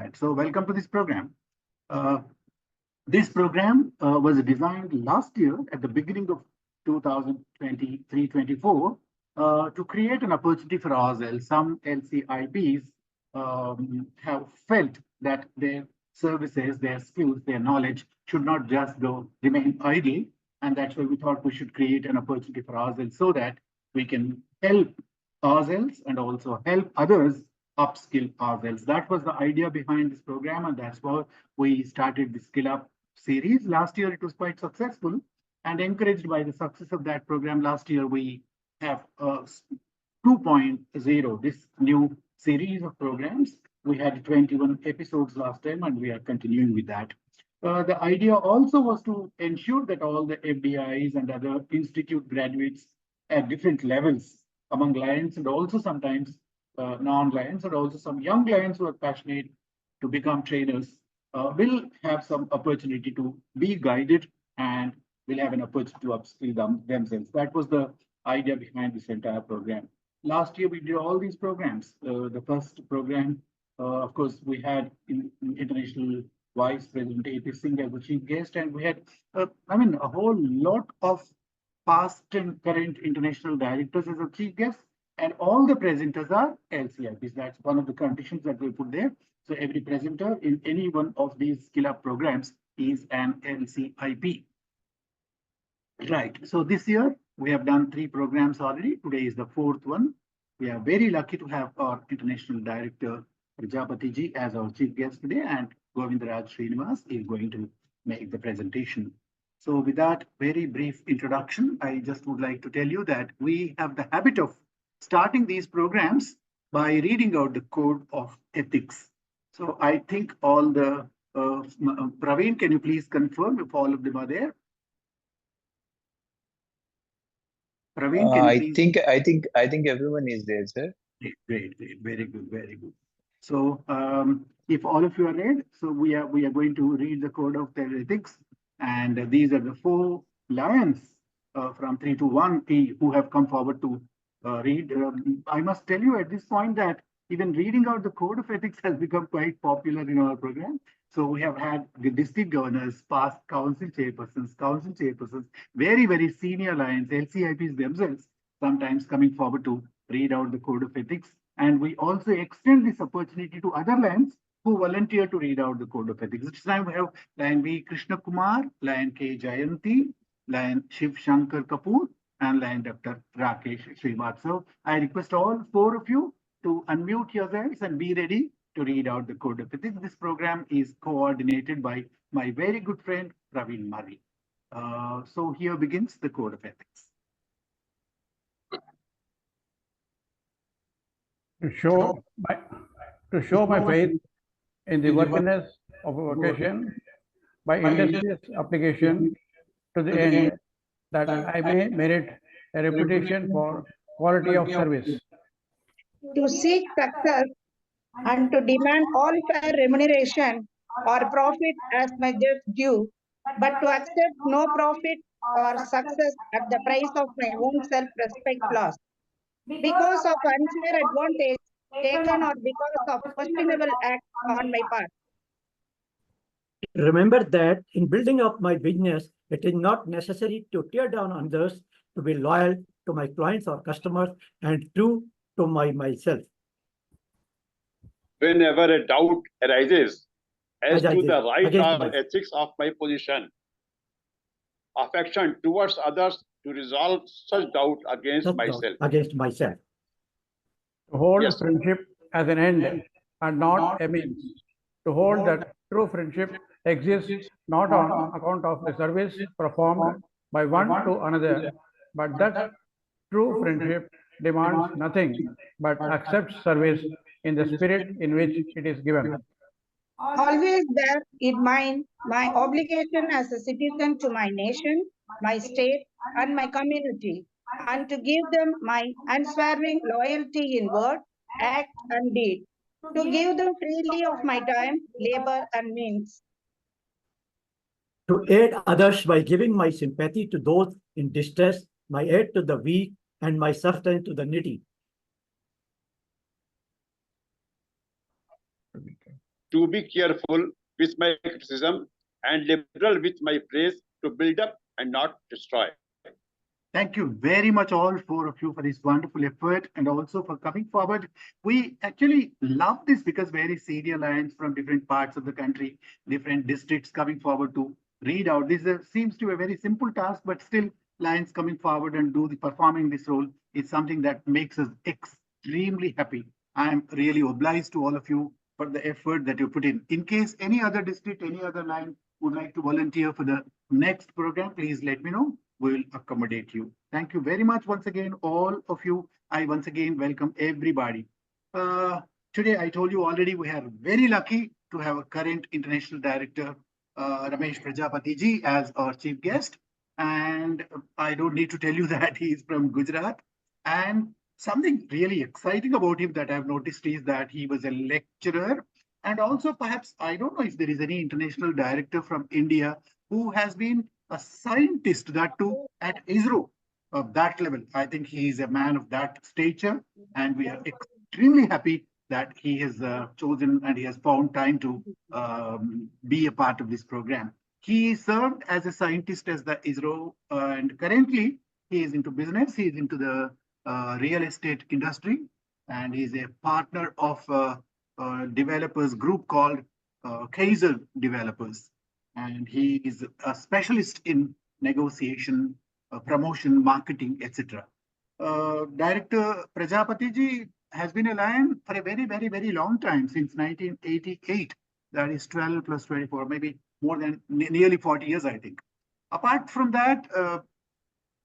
that. So welcome to this program. This program was designed last year at the beginning of 2023-24 to create an opportunity for ourselves. Some LCIPs have felt that their services, their skills, their knowledge should not just remain idle. And that's why we thought we should create an opportunity for ourselves so that we can help ourselves and also help others upskill ourselves. That was the idea behind this program, and that's why we started the SkillUP series. Last year, it was quite successful, and encouraged by the success of that program, last year we have 2.0, this new series of programs. We had 21 episodes last time, and we are continuing with that. The idea also was to ensure that all the FDIs and other institute graduates at different levels among lions and also sometimes non-lions and also some young lions who are passionate to become trainers will have some opportunity to be guided and will have an opportunity to upskill themselves. That was the idea behind this entire program. Last year, we did all these programs. The first program, of course, we had International Vice President A.P. Singh as the chief guest, and we had, a whole lot of past and current international directors as a chief guest, and all the presenters are LCIPs. That's one of the conditions that we put there. So every presenter in any one of these SkillUP programs is an LCIP. Right. So this year we have done 3 programs already. Today is the 4th one. We are very lucky to have our international director Prajapati ji as our chief guest today, and Govindaraj Srinivas is going to make the presentation. So with that very brief introduction, I just would like to tell you that we have the habit of starting these programs by reading out the code of ethics. So I think all the, Praveen, can you please confirm if all of them are there? Praveen, can you please? I think everyone is there, sir. Great, very good, very good. So if all of you are read, so we are going to read the code of ethics, and these are the 4 lions from 3 to 1 who have come forward to read. I must tell you at this point that even reading out the code of ethics has become quite popular in our program. So we have had the district governors, past council chairpersons, very, very senior lions, LCIPs themselves, sometimes coming forward to read out the code of ethics. And we also extend this opportunity to other lions who volunteer to read out the code of ethics. This time we have Lion V. Krishna Kumar, Lion K. Jayanti, Lion Shiv Shankar Kapoor, and Lion Dr. Rakesh Srivastava. I request all 4 of you to unmute yourselves and be ready to read out the code of ethics. This program is coordinated by my very good friend Praveen Murray. So here begins the code of ethics. To show my faith in the worthiness of a vocation by industrious application to the end that I may merit a reputation for quality of service. To seek success and to demand all fair remuneration or profit as my just due, but to accept no profit or success at the price of my own self-respect lost, because of unfair advantage taken or because of questionable act on my part. Remember that in building up my business, it is not necessary to tear down others, to be loyal to my clients or customers and true to myself. Whenever a doubt arises as to the right or ethics of my position, affection towards others to resolve such doubt against myself. To hold friendship as an end and not a means. To hold that true friendship exists not on account of the service performed by one to another, but that true friendship demands nothing but accepts service in the spirit in which it is given. Always bear in mind my obligation as a citizen to my nation, my state, and my community, and to give them my unswerving loyalty in word, act, and deed, to give them freely of my time, labor, and means. To aid others by giving my sympathy to those in distress, my aid to the weak, and my sustenance to the needy. to be careful with my criticism and liberal with my praise, to build up and not destroy. Thank you very much, all four of you, for this wonderful effort and also for coming forward. We actually love this because very senior lions from different parts of the country, different districts coming forward to read out. This seems to be a very simple task, but still lions coming forward and performing this role is something that makes us extremely happy. I am really obliged to all of you for the effort that you put in. In case any other district, any other lion would like to volunteer for the next program, please let me know. We will accommodate you. Thank you very much once again, all of you. I once again welcome everybody. Today, I told you already, we are very lucky to have a current international director, Ramesh Prajapati ji, as our chief guest. And I don't need to tell you that he is from Gujarat. And something really exciting about him that I've noticed is that he was a lecturer. And also, perhaps, I don't know if there is any international director from India who has been a scientist, that too at ISRO of that level. I think he is a man of that stature, and we are extremely happy that he has chosen and he has found time to be a part of this program. He served as a scientist as the ISRO, and currently he is into business. He is into the real estate industry, and he is a partner of a developers group called Kaiser Developers. And he is a specialist in negotiation, promotion, marketing, etc. Director Prajapati ji has been a lion for a very, very, very long time, since 1988. That is 12 plus 24, maybe more than nearly 40 years, I think. Apart from that,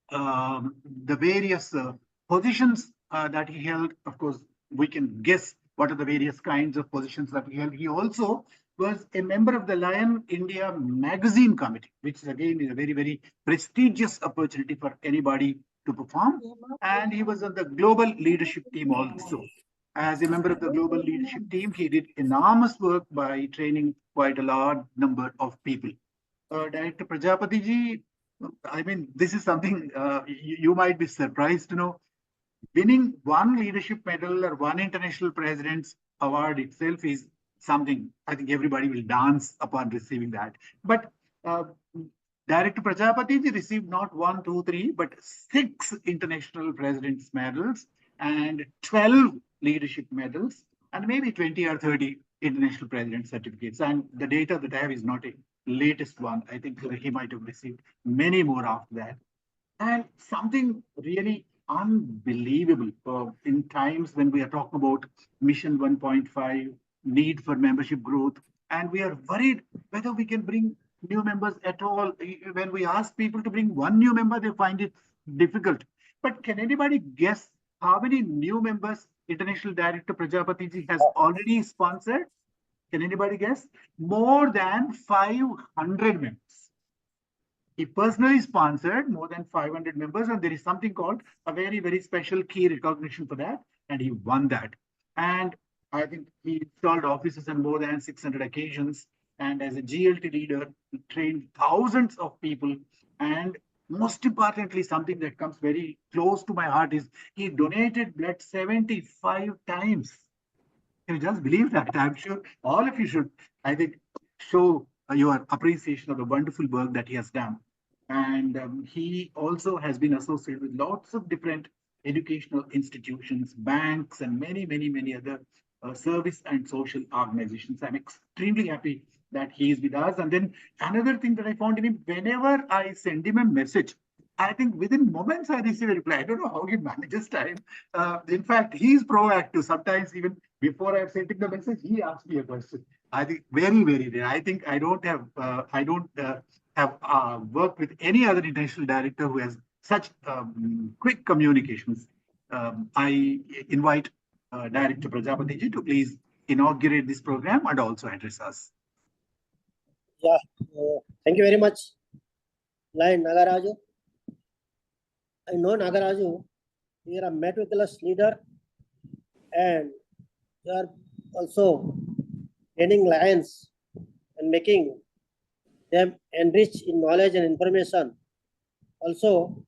the various positions that he held, of course, we can guess what are the various kinds of positions that he held. He also was a member of the Lion India Magazine Committee, which again is a very, very prestigious opportunity for anybody to perform. And he was on the global leadership team also. As a member of the global leadership team, he did enormous work by training quite a large number of people. Director Prajapati ji, I mean, this is something you might be surprised to know. Winning one leadership medal or one international president's award itself is something I think everybody will dance upon receiving that. But Director Prajapati ji received not 1, 2, 3, but 6 international president's medals and 12 leadership medals and maybe 20 or 30 international president certificates. And the data that I have is not a latest one. I think he might have received many more after that. And something really unbelievable in times when we are talking about Mission 1.5, need for membership growth, and we are worried whether we can bring new members at all. When we ask people to bring one new member, they find it difficult. But can anybody guess how many new members International Director Prajapati ji has already sponsored? Can anybody guess? More than 500 members. He personally sponsored more than 500 members, and there is something called a very, very special key recognition for that, and he won that. And I think he installed offices on more than 600 occasions, and as a GLT leader, he trained thousands of people. And most importantly, something that comes very close to my heart is he donated blood 75 times. Can you just believe that? I'm sure all of you should, I think, show your appreciation of the wonderful work that he has done. And he also has been associated with lots of different educational institutions, banks, and many, many, many other service and social organizations. I'm extremely happy that he is with us. And then another thing that I found in him, whenever I send him a message, I think within moments I receive a reply. I don't know how he manages time. In fact, he's proactive. Sometimes even before I've sent him the message, he asks me a question. I think very, very rare. I think I don't have worked with any other international director who has such quick communications. I invite Director Prajapati ji to please inaugurate this program and also address us. Yeah, thank you very much, Lion nagaRAJU. I know nagaRAJU, you are a meticulous leader, and you are also training lions and making them enrich in knowledge and information. Also,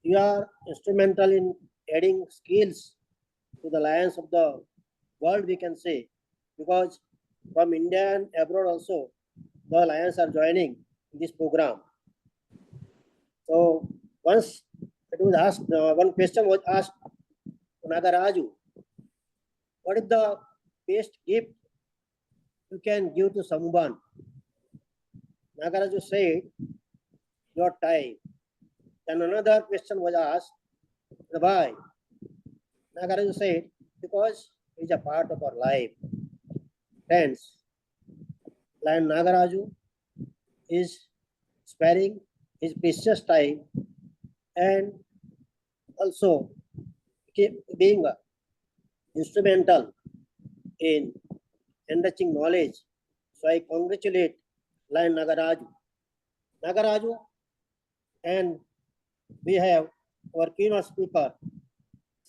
you are instrumental in adding skills to the lions of the world, we can say, because from India and abroad also, the Lions are joining this program. So once it was asked, one question was asked to nagaRAJU, what is the best gift you can give to someone? nagaRAJU said, your time. Then another question was asked, why? nagaRAJU said, because it is a part of our life. Friends, Lion nagaRAJU is sparing his precious time and also being instrumental in enriching knowledge. So I congratulate Lion nagaRAJU. nagaRAJU, and we have our keynote speaker,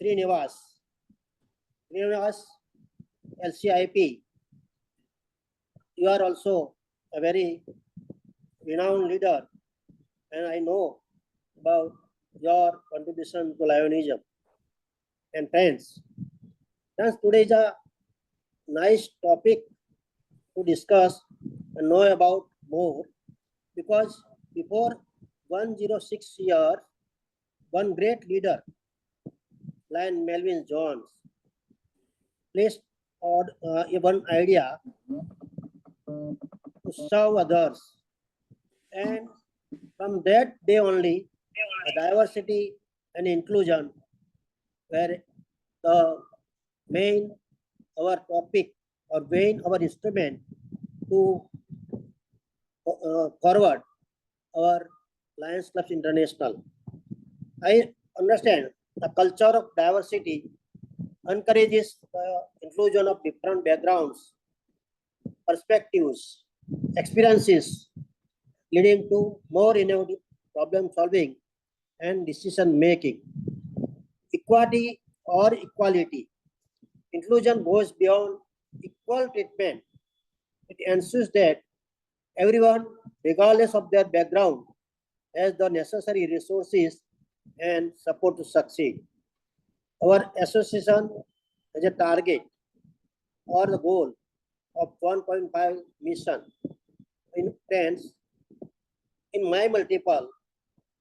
Srinivas, LCIP. You are also a very renowned leader, and I know about your contribution to Lionism. And friends, today is a nice topic to discuss and know about more, because before 106 years, one great leader, Lion Melvin Jones, placed on one idea to serve others. And from that day only, diversity and inclusion were the main our topic or main our instrument to forward our Lions Clubs International. I understand the culture of diversity encourages the inclusion of different backgrounds, perspectives, experiences, leading to more innovative problem solving and decision making. Equity or equality. Inclusion goes beyond equal treatment. It ensures that everyone, regardless of their background, has the necessary resources and support to succeed. Our association has a target or the goal of 1.5 mission. In friends, in my multiple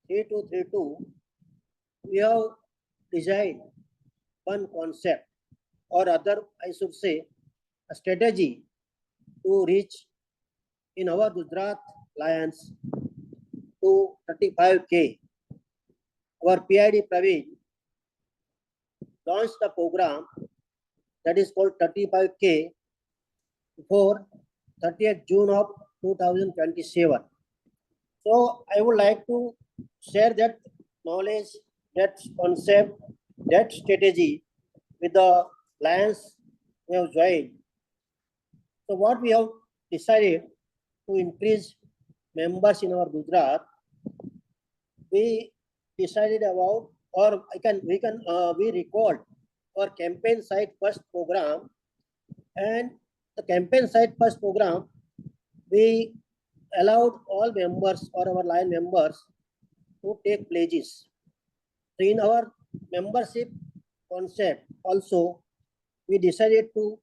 3232, we have designed one concept, or other, I should say, a strategy to reach in our Gujarat Lions to 35K. Our PID Praveen launched the program that is called 35K before 30th June of 2027. So I would like to share that knowledge, that concept, that strategy with the Lions we have joined. So what we have decided to increase members in our Gujarat, we decided about, or we record our campaign site first program, and the campaign site first program, we allowed all members or our Lion members to take pledges. So in our membership concept also, we decided to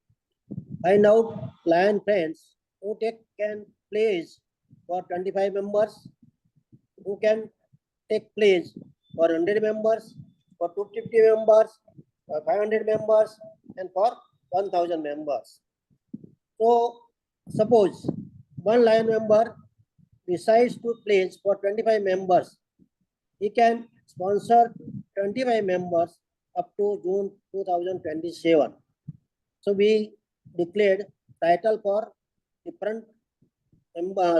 find out Lion friends who can pledge for 25 members, who can take pledge for 100 members, for 250 members, for 500 members, and for 1000 members. So suppose one Lion member decides to pledge for 25 members, he can sponsor 25 members up to June 2027. So we declared title for different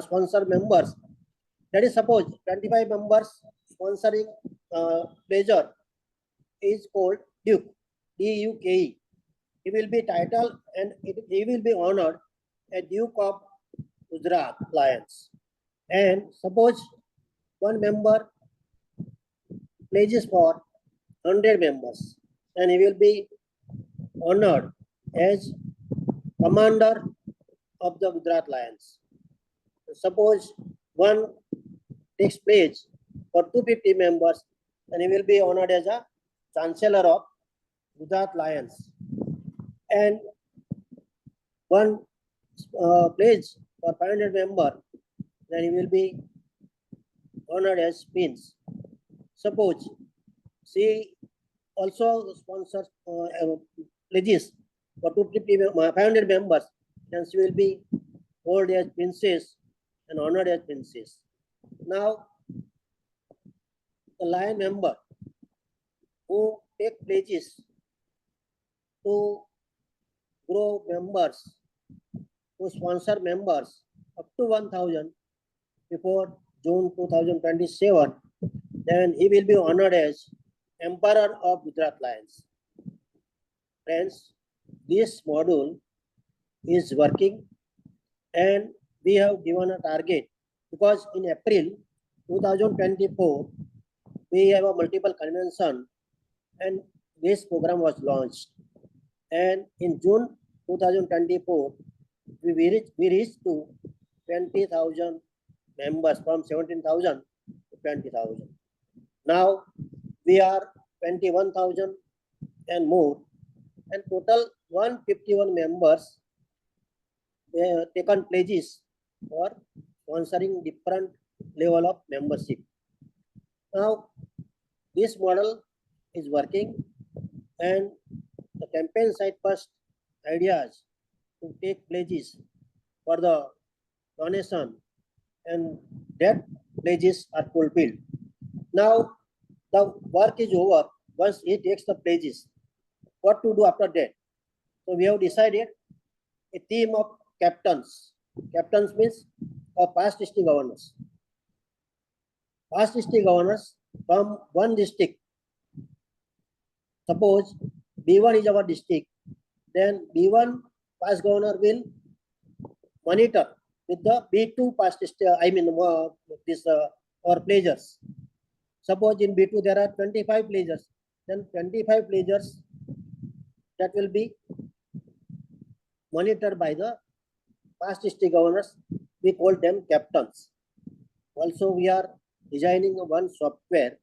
sponsor members. That is, suppose 25 members sponsoring pleasure is called Duke, D-U-K-E. He will be titled and he will be honored a Duke of Gujarat Lions. And suppose one member pledges for 100 members, and he will be honored as commander of the Gujarat Lions. Suppose one takes pledge for 250 members, and he will be honored as a chancellor of Gujarat Lions. And one pledge for 500 member, then he will be honored as pins. Suppose she also sponsors pledges for 500 members, then she will be held as princess and honored as princess. Now, the lion member who take pledges to grow members, who sponsor members up to 1,000 before June 2027, then he will be honored as Emperor of Gujarat Lions. Friends, this module is working and we have given a target because in April 2024, we have a multiple convention and this program was launched. And in June 2024, we reached to 20,000 members from 17,000 to 20,000. Now we are 21,000 and more, and total 151 members taken pledges for sponsoring different level of membership. Now this model is working, and the campaign site first ideas to take pledges for the donation, and that pledges are fulfilled. Now the work is over. Once he takes the pledges, what to do after that? So we have decided a team of captains. Captains means past district governors. Past district governors from one district. Suppose B1 is our district, then B1 past governor will monitor with the B2 past district, or pledgers. Suppose in B2 there are 25 pledgers, then 25 pledgers that will be monitored by the past district governors. We call them captains. Also, we are designing one software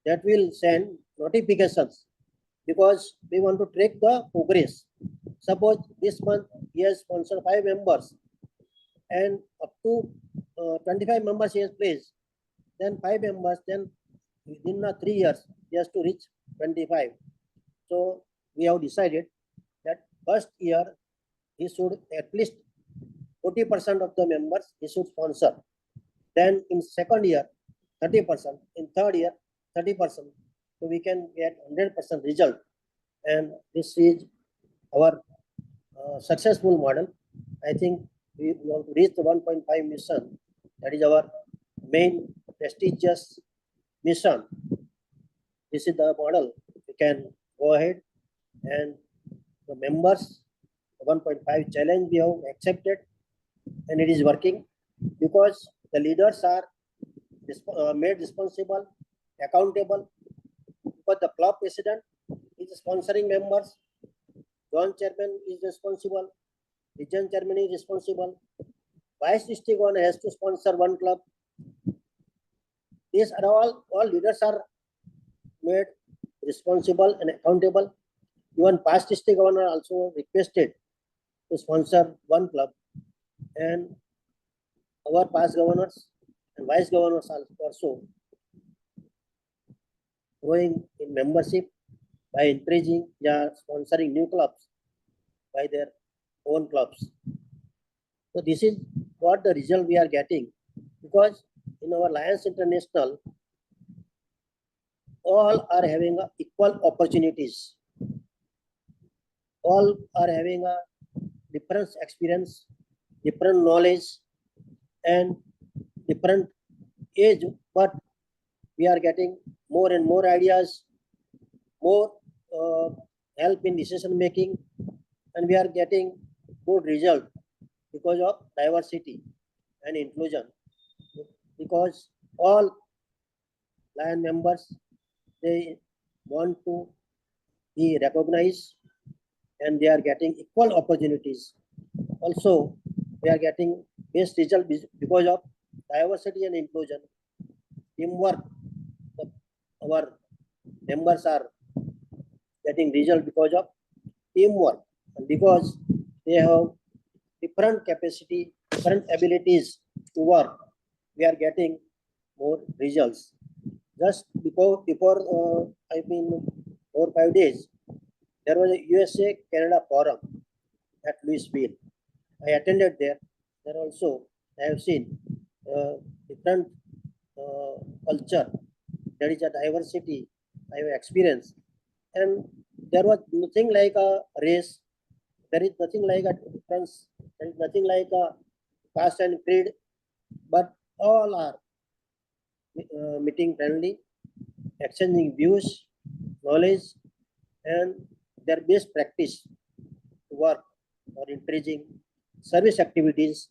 that will send notifications because we want to track the progress. Suppose this month he has sponsored 5 members and up to 25 members he has placed, then 5 members, then within 3 years he has to reach 25. So we have decided that first year he should at least 40% of the members he should sponsor. Then in second year 30%, in third year 30%, so we can get 100% result. And this is our successful model. I think we want to reach the 1.5 mission. That is our main prestigious mission. This is the model. We can go ahead, and the members, the 1.5 challenge we have accepted, and it is working because the leaders are made responsible, accountable. But the club president is sponsoring members, zone chairman is responsible, region chairman is responsible, vice district one has to sponsor one club. These are all leaders are made responsible and accountable. Even past district governor also requested to sponsor one club, and our past governors and vice governors are also growing in membership by encouraging sponsoring new clubs by their own clubs. So this is what the result we are getting, because in our Lions International, all are having equal opportunities. All are having a different experience, different knowledge, and different age, but we are getting more and more ideas, more help in decision making, and we are getting good result because of diversity and inclusion. Because all Lion members, they want to be recognized and they are getting equal opportunities. Also, we are getting best result because of diversity and inclusion. Teamwork, our members are getting result because of teamwork, and because they have different capacity, different abilities to work, we are getting more results. Just before 4 or 5 days, there was a USA Canada forum at Louisville. I attended there. There also I have seen different culture. There is a diversity I have experienced, and there was nothing like a race. There is nothing like a difference. There is nothing like a caste and creed, but all are meeting friendly, exchanging views, knowledge, and their best practice to work or encouraging service activities,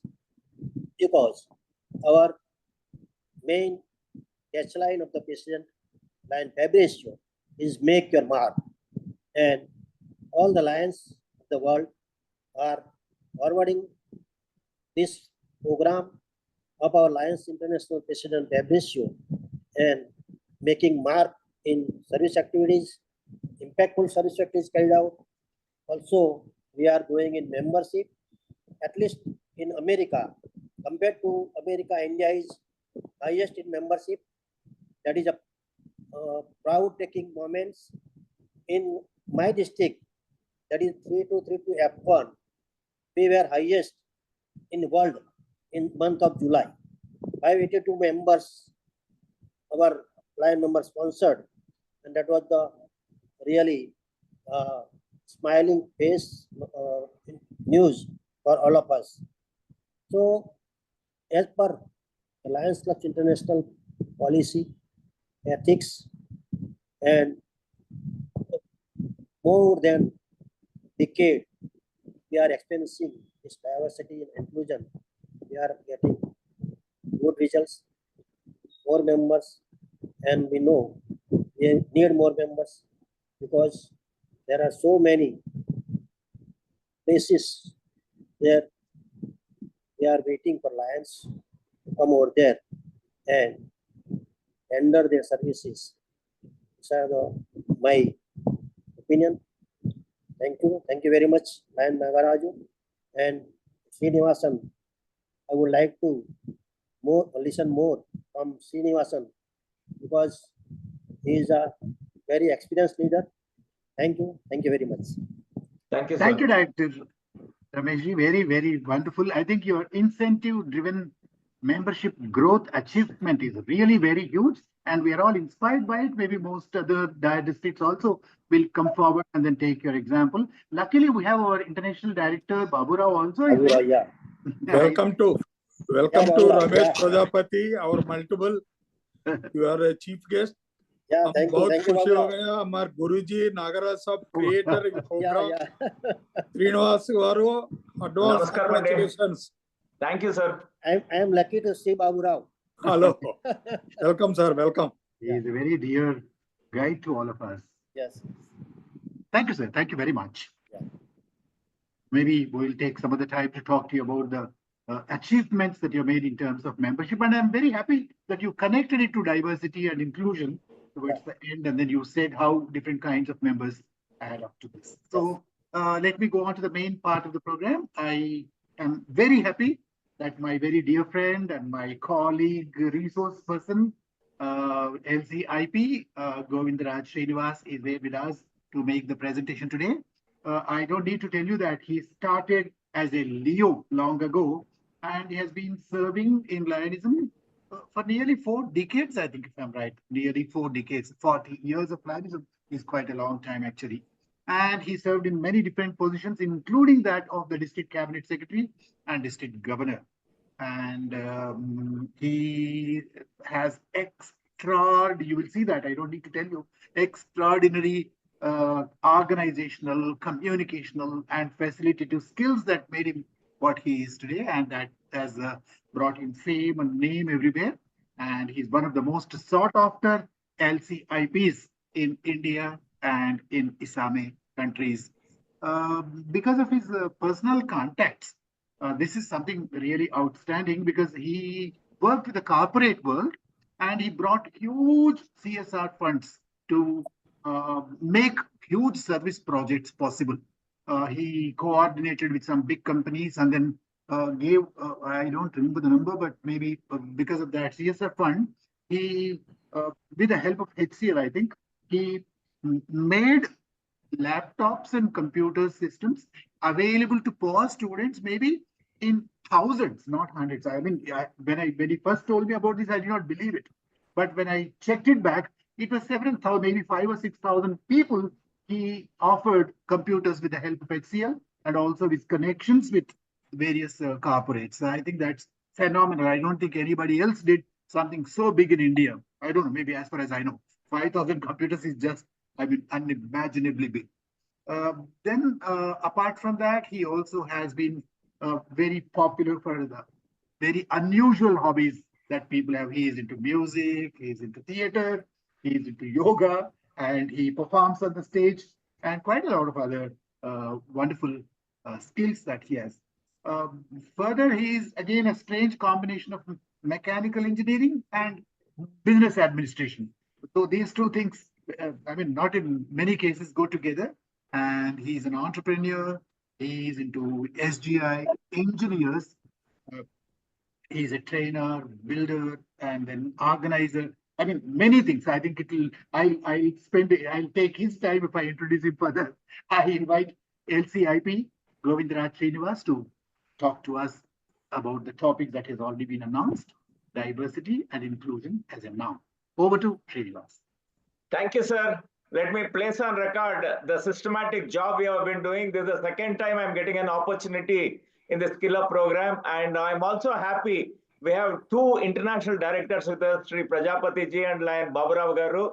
because our main catchline of the president line Fabrizio is make your mark, and all the lions of the world are forwarding this program of our Lions International President Fabrizio and making mark in service activities, impactful service activities carried out. Also, we are going in membership, at least in America. Compared to America, India is highest in membership. That is a proud taking moments. In my district, that is 3232 F1, we were highest in the world in month of July. 582 members, our line members sponsored, and that was the really smiling face news for all of us. So, as per the Lions Club International policy, ethics, and more than decade, we are experiencing this diversity and inclusion. We are getting good results, more members, and we know we need more members because there are so many places where we are waiting for Lions to come over there and render their services. These are my opinion. Thank you very much, Lion nagaRAJU and Srinivasan. I would like to listen more from Srinivasan because he is a very experienced leader. Thank you very much. Thank you, sir. Thank you, Director Rameshji. Very, very wonderful. I think your incentive-driven membership growth achievement is really very huge, and we are all inspired by it. Maybe most other districts also will come forward and then take your example. Luckily, we have our international director Baburao also. Yeah. Welcome to Ramesh Prajapati, our multiple. You are a chief guest. Yeah, thank you. Thank you, Baburao. Our Guruji nagaRAJU sub creator program. Srinivas Garu, advance Namaskar, congratulations. Thank you, sir. I am lucky to see Baburao. Hello. Welcome, sir. Welcome. He is a very dear guide to all of us. Yes. Thank you, sir. Thank you very much. Yeah. Maybe we'll take some other time to talk to you about the achievements that you made in terms of membership. And I'm very happy that you connected it to diversity and inclusion towards the end. And then you said how different kinds of members add up to this. So let me go on to the main part of the program. I am very happy that my very dear friend and my colleague, resource person, LCIP, Govindaraj Srinivas is there with us to make the presentation today. I don't need to tell you that he started as a Leo long ago, and he has been serving in Lionism for nearly 4 decades, I think, if I'm right. Nearly 4 decades. 40 years of Lionism is quite a long time, actually. And he served in many different positions, including that of the district cabinet secretary and district governor. And he has you will see that, I don't need to tell you, extraordinary organizational, communicational, and facilitative skills that made him what he is today, and that has brought him fame and name everywhere. And he's one of the most sought after LCIPs in India and in Islamic countries. Because of his personal contacts, this is something really outstanding, because he worked with the corporate world and he brought huge CSR funds to make huge service projects possible. He coordinated with some big companies and then gave, I don't remember the number, but maybe because of that CSR fund, he, with the help of HCL, I think, he made laptops and computer systems available to poor students, maybe in thousands, not hundreds. I mean, when he first told me about this, I did not believe it. But when I checked it back, it was several thousand, maybe 5,000 or 6,000 people. He offered computers with the help of HCL and also with connections with various corporates. So I think that's phenomenal. I don't think anybody else did something so big in India. I don't know, maybe as far as I know, 5,000 computers is just, I mean, unimaginably big. Then, apart from that, he also has been very popular for the very unusual hobbies that people have. He is into music, he is into theater, he is into yoga, and he performs on the stage, and quite a lot of other wonderful skills that he has. Further, he is again a strange combination of mechanical engineering and business administration. So these two things, I mean, not in many cases go together. And he's an entrepreneur. He's into SGI engineers. He's a trainer, builder, and then organizer. I mean, many things. I think I'll take his time if I introduce him further. I invite LCIP, Govindraj Srinivas, to talk to us about the topic that has already been announced, diversity and inclusion as a noun. Over to Srinivas. Thank you, sir. Let me place on record the systematic job we have been doing. This is the second time I'm getting an opportunity in the SkillUP program. And I'm also happy we have two international directors with us, Sri Prajapati ji and Lion Baburao Garu.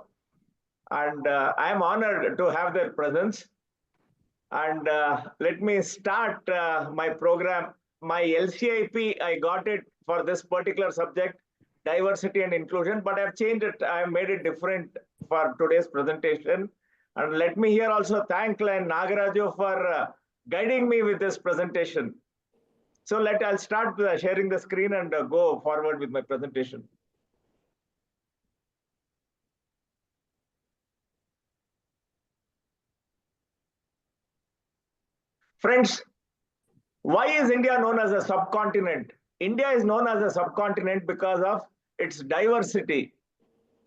And I am honored to have their presence. And let me start my program. My LCIP, I got it for this particular subject, diversity and inclusion, but I've changed it. I've made it different for today's presentation. And let me here also thank nagaRAJU for guiding me with this presentation. So I'll start sharing the screen and go forward with my presentation. Friends, why is India known as a subcontinent? India is known as a subcontinent because of its diversity.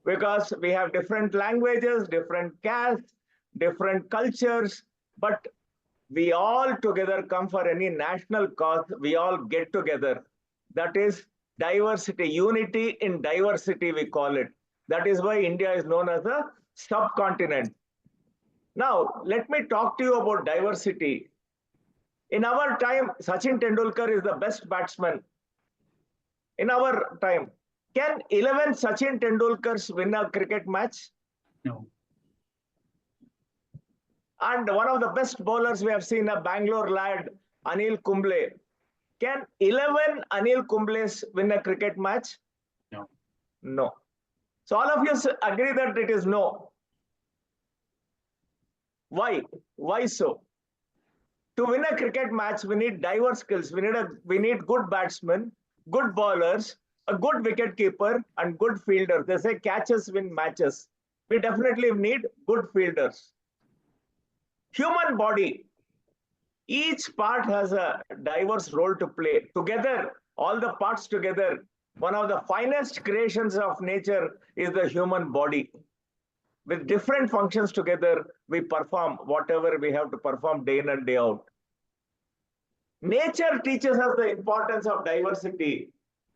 Because we have different languages, different castes, different cultures, but we all together come for any national cause, we all get together. That is diversity, unity in diversity, we call it. That is why India is known as a subcontinent. Now, let me talk to you about diversity. In our time, Sachin Tendulkar is the best batsman. In our time, can 11 Sachin Tendulkars win a cricket match? No. And one of the best bowlers we have seen, a Bangalore lad, Anil Kumble. Can 11 Anil Kumbles win a cricket match? No. No. So all of you agree that it is no. Why? Why so? To win a cricket match, we need diverse skills. We need good batsmen, good bowlers, a good wicket keeper, and good fielders. They say catches win matches. We definitely need good fielders. Human body, each part has a diverse role to play. Together, all the parts together, one of the finest creations of nature is the human body. With different functions together, we perform whatever we have to perform day in and day out. Nature teaches us the importance of diversity.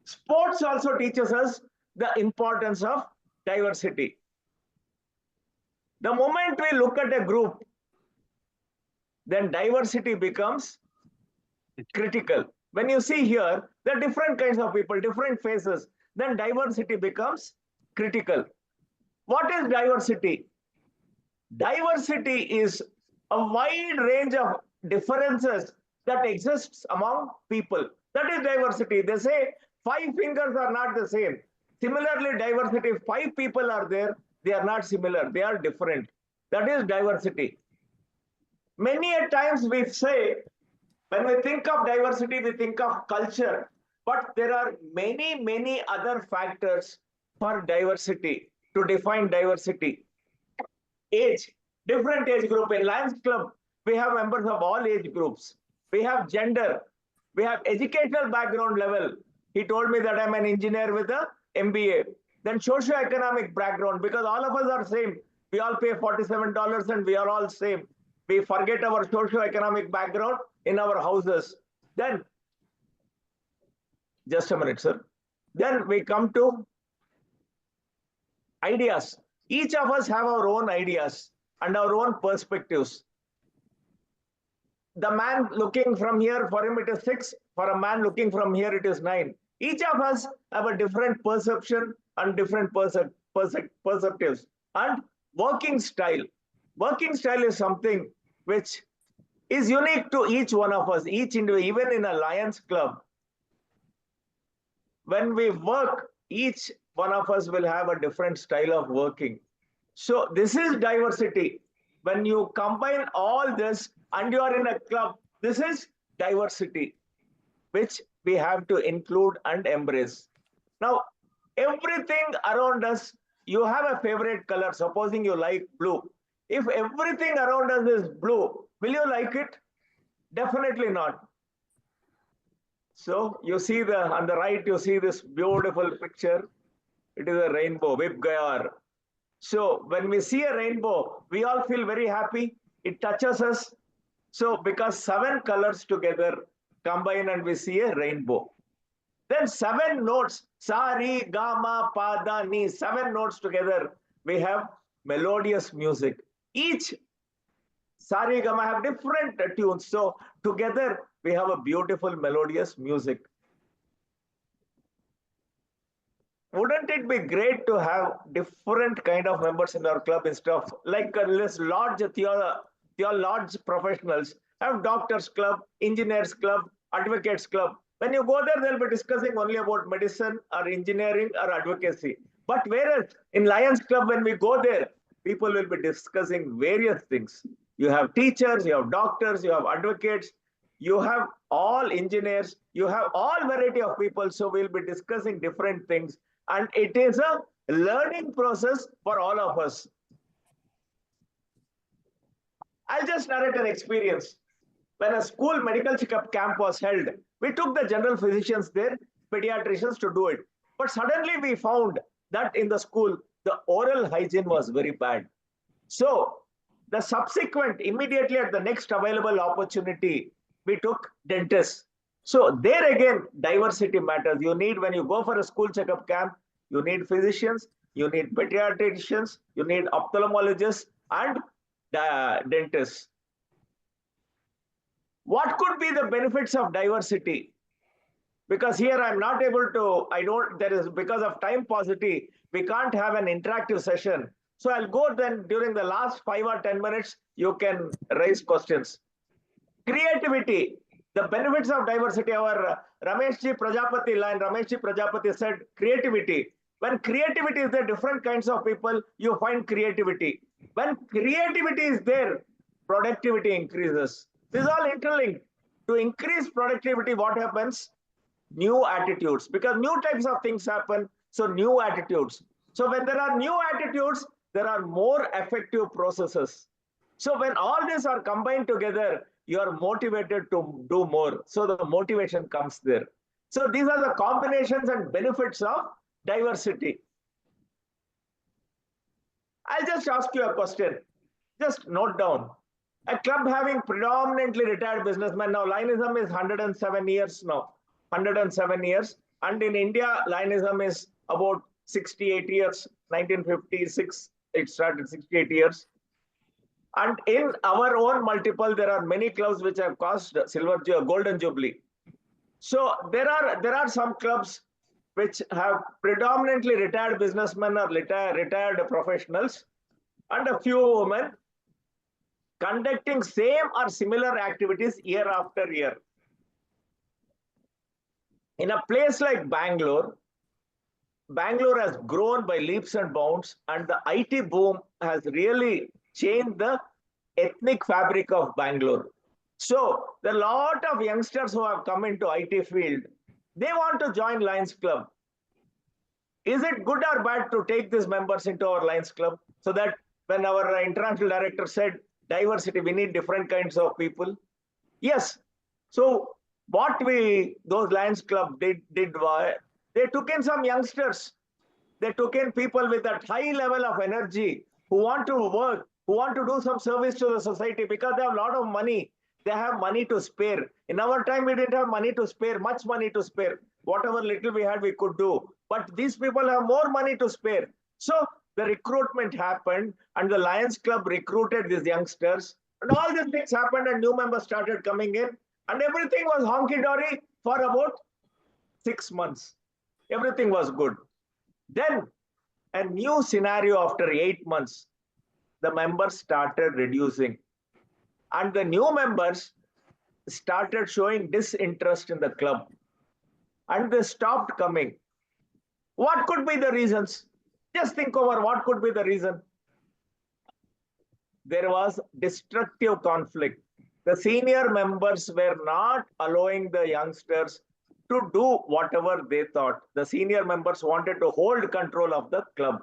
Sports also teaches us the importance of diversity. The moment we look at a group, then diversity becomes critical. When you see here, there are different kinds of people, different faces, then diversity becomes critical. What is diversity? Diversity is a wide range of differences that exists among people. That is diversity. They say 5 fingers are not the same. Similarly, diversity, if 5 people are there, they are not similar, they are different. That is diversity. Many a times we say, when we think of diversity, we think of culture, but there are many, many other factors for diversity, to define diversity. Age, different age group. In Lions Club, We have members of all age groups. We have gender. We have educational background level. He told me that I'm an engineer with a MBA. Then socio-economic background, because all of us are same. We all pay $47 and we are all same. We forget our socio-economic background in our houses. Then, just a minute, sir. Then we come to ideas. Each of us have our own ideas and our own perspectives. The man looking from here, for him it is 6. For a man looking from here, it is 9. Each of us have a different perception and different perspectives. And working style. Working style is something which is unique to each one of us, each individual, even in a Lions Club. When we work, each one of us will have a different style of working. So this is diversity. When you combine all this and you are in a club, this is diversity, which we have to include and embrace. Now, everything around us, you have a favorite color. Supposing you like blue. If everything around us is blue, will you like it? Definitely not. So you see on the right, you see this beautiful picture. It is a rainbow, Vib Gayar. So when we see a rainbow, we all feel very happy. It touches us. So because 7 colors together combine and we see a rainbow. Then 7 notes, sa, re, ga, ma, pa, da, ni, 7 notes together, we have melodious music. Each sa, re, ga, ma have different tunes. So together we have a beautiful melodious music. Wouldn't it be great to have different kind of members in our club instead of like this large large professionals have doctors club, engineers club, advocates club. When you go there, they'll be discussing only about medicine or engineering or advocacy. But whereas in Lions Club, when we go there, people will be discussing various things. You have teachers, you have doctors, you have advocates, you have all engineers, you have all variety of people. So we'll be discussing different things. And it is a learning process for all of us. I'll just narrate an experience. When a school medical checkup camp was held, we took the general physicians there, pediatricians to do it. But suddenly we found that in the school, the oral hygiene was very bad. So the subsequent, immediately at the next available opportunity, we took dentists. So there again, diversity matters. You need, when you go for a school checkup camp, you need physicians, you need pediatricians, you need ophthalmologists and dentists. What could be the benefits of diversity? Because here I'm not able to, because of time paucity, we can't have an interactive session. So I'll go then during the last 5 or 10 minutes, you can raise questions. Creativity, the benefits of diversity. Our Rameshji Prajapati said creativity. When creativity is there, different kinds of people, you find creativity. When creativity is there, productivity increases. This is all interlinked. To increase productivity, what happens? New attitudes, because new types of things happen. So new attitudes. So when there are new attitudes, there are more effective processes. So when all these are combined together, you are motivated to do more. So the motivation comes there. So these are the combinations and benefits of diversity. I'll just ask you a question. Just note down. A club having predominantly retired businessmen. Now, Lionism is 107 years now. 107 years. And in India, Lionism is about 68 years. 1956, it started 68 years. And in our own multiple, there are many clubs which have caused golden jubilee. So there are some clubs which have predominantly retired businessmen or retired professionals and a few women conducting same or similar activities year after year. In a place like Bangalore has grown by leaps and bounds, and the IT boom has really changed the ethnic fabric of Bangalore. So there are a lot of youngsters who have come into IT field. They want to join Lions Club. Is it good or bad to take these members into our Lions Club? So that when our international director said diversity. We need different kinds of people. Yes. So what those Lions Club did was they took in some youngsters. They took in people with that high level of energy who want to work, who want to do some service to the society because they have a lot of money. They have money to spare. In our time, we didn't have money to spare, much money to spare. Whatever little we had, we could do. But these people have more money to spare. So the recruitment happened and the Lions Club recruited these youngsters. And all these things happened and new members started coming in. And everything was honky-dory for about 6 months. Everything was good. Then a new scenario after 8 months, the members started reducing. And the new members started showing disinterest in the club. And they stopped coming. What could be the reasons? Just think over what could be the reason. There was destructive conflict. The senior members were not allowing the youngsters to do whatever they thought. The senior members wanted to hold control of the club.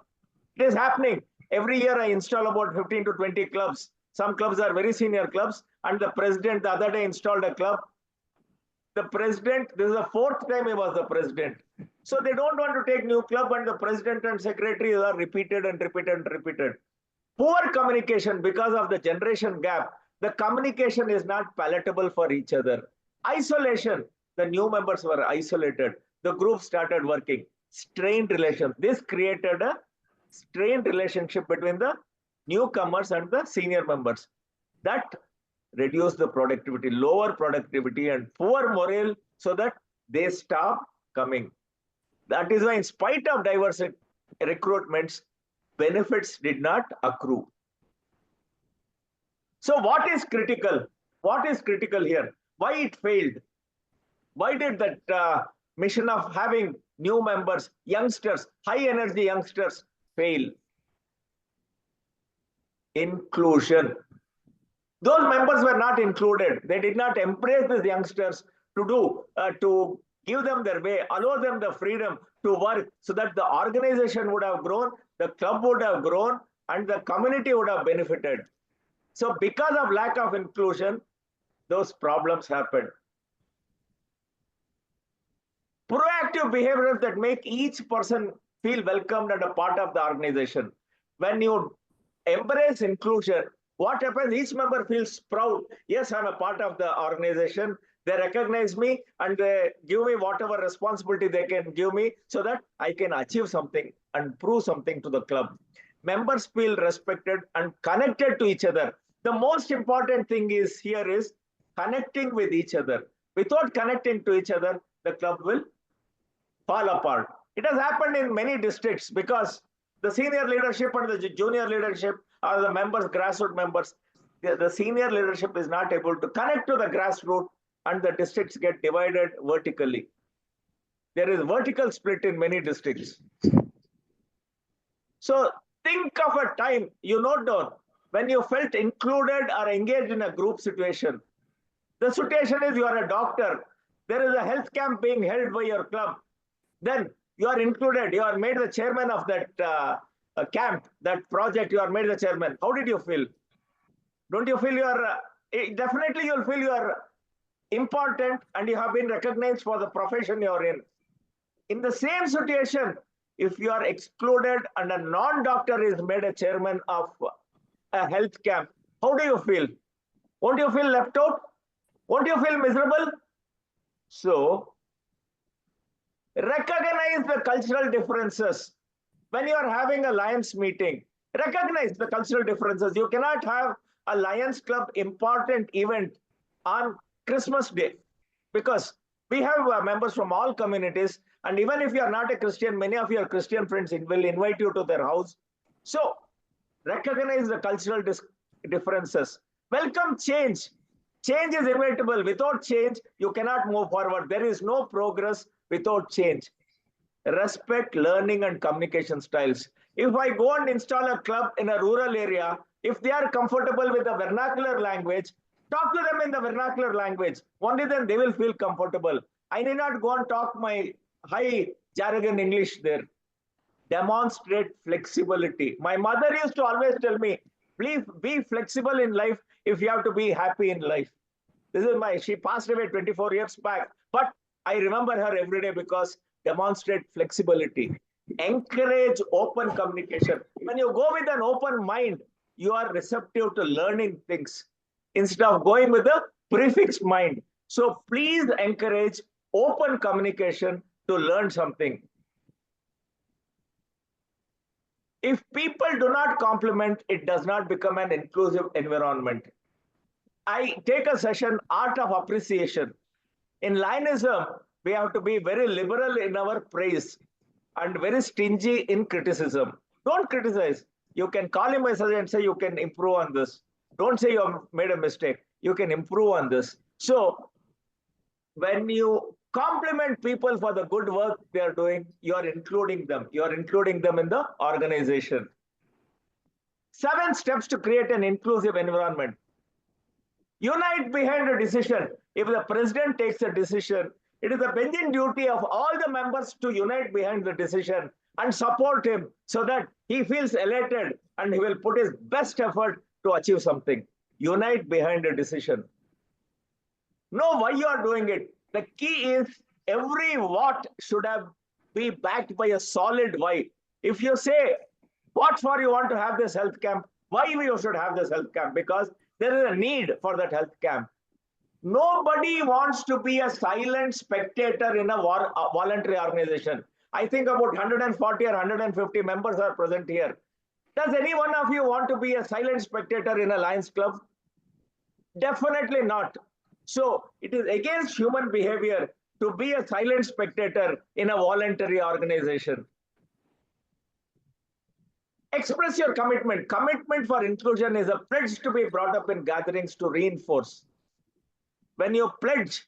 It is happening. Every year I install about 15 to 20 clubs. Some clubs are very senior clubs. And the president the other day installed a club. The president, this is the 4th time he was the president. So they don't want to take new club and the president and secretary are repeated and repeated and repeated. Poor communication because of the generation gap. The communication is not palatable for each other. Isolation. The new members were isolated. The group started working. Strained relations. This created a strained relationship between the newcomers and the senior members. That reduced the productivity, lower productivity and poor morale so that they stop coming. That is why in spite of diverse recruitments, benefits did not accrue. So what is critical? What is critical here? Why it failed? Why did that mission of having new members, youngsters, high energy youngsters fail? Inclusion. Those members were not included. They did not embrace these youngsters to give them their way, allow them the freedom to work so that the organization would have grown, the club would have grown, and the community would have benefited. So because of lack of inclusion, those problems happened. Proactive behaviors that make each person feel welcomed and a part of the organization. When you embrace inclusion, what happens? Each member feels proud. Yes, I'm a part of the organization. They recognize me and they give me whatever responsibility they can give me so that I can achieve something and prove something to the club. Members feel respected and connected to each other. The most important thing is here is connecting with each other. Without connecting to each other, the club will fall apart. It has happened in many districts because the senior leadership and the junior leadership are the members, grassroots members. The senior leadership is not able to connect to the grassroots and the districts get divided vertically. There is vertical split in many districts. So think of a time, you note down, when you felt included or engaged in a group situation. The situation is you are a doctor. There is a health camp being held by your club. Then you are included. You are made the chairman of that camp, that project. You are made the chairman. How did you feel? Don't you feel you are, definitely you'll feel you are important and you have been recognized for the profession you are in. In the same situation, if you are excluded and a non-doctor is made a chairman of a health camp, how do you feel? Won't you feel left out? Won't you feel miserable? So, recognize the cultural differences. When you are having a Lions meeting, recognize the cultural differences. You cannot have a Lions Club important event on Christmas Day because we have members from all communities. And even if you are not a Christian, many of your Christian friends will invite you to their house. So, recognize the cultural differences. Welcome change. Change is inevitable. Without change, you cannot move forward. There is no progress without change. Respect learning and communication styles. If I go and install a club in a rural area, if they are comfortable with the vernacular language, talk to them in the vernacular language. Only then they will feel comfortable. I need not go and talk my high jargon English there. Demonstrate flexibility. My mother used to always tell me, Please be flexible in life if you have to be happy in life. This is she passed away 24 years back, but I remember her every day because demonstrate flexibility. Encourage open communication. When you go with an open mind, you are receptive to learning things instead of going with a prefixed mind. So please encourage open communication to learn something. If people do not compliment, it does not become an inclusive environment. I take a session, Art of Appreciation. In Lionism, we have to be very liberal in our praise and very stingy in criticism. Don't criticize. You can call him a and say you can improve on this. Don't say you have made a mistake. You can improve on this. So when you compliment people for the good work they are doing, you are including them. You are including them in the organization. 7 steps to create an inclusive environment. Unite behind a decision. If the president takes a decision, it is the bending duty of all the members to unite behind the decision and support him so that he feels elated and he will put his best effort to achieve something. Unite behind a decision. Know why you are doing it. The key is every what should be backed by a solid why. If you say, what for you want to have this health camp? Why you should have this health camp? Because there is a need for that health camp. Nobody wants to be a silent spectator in a voluntary organization. I think about 140 or 150 members are present here. Does any one of you want to be a silent spectator in a Lions Club? Definitely not. So it is against human behavior to be a silent spectator in a voluntary organization. Express your commitment. Commitment for inclusion is a pledge to be brought up in gatherings to reinforce. When you pledge,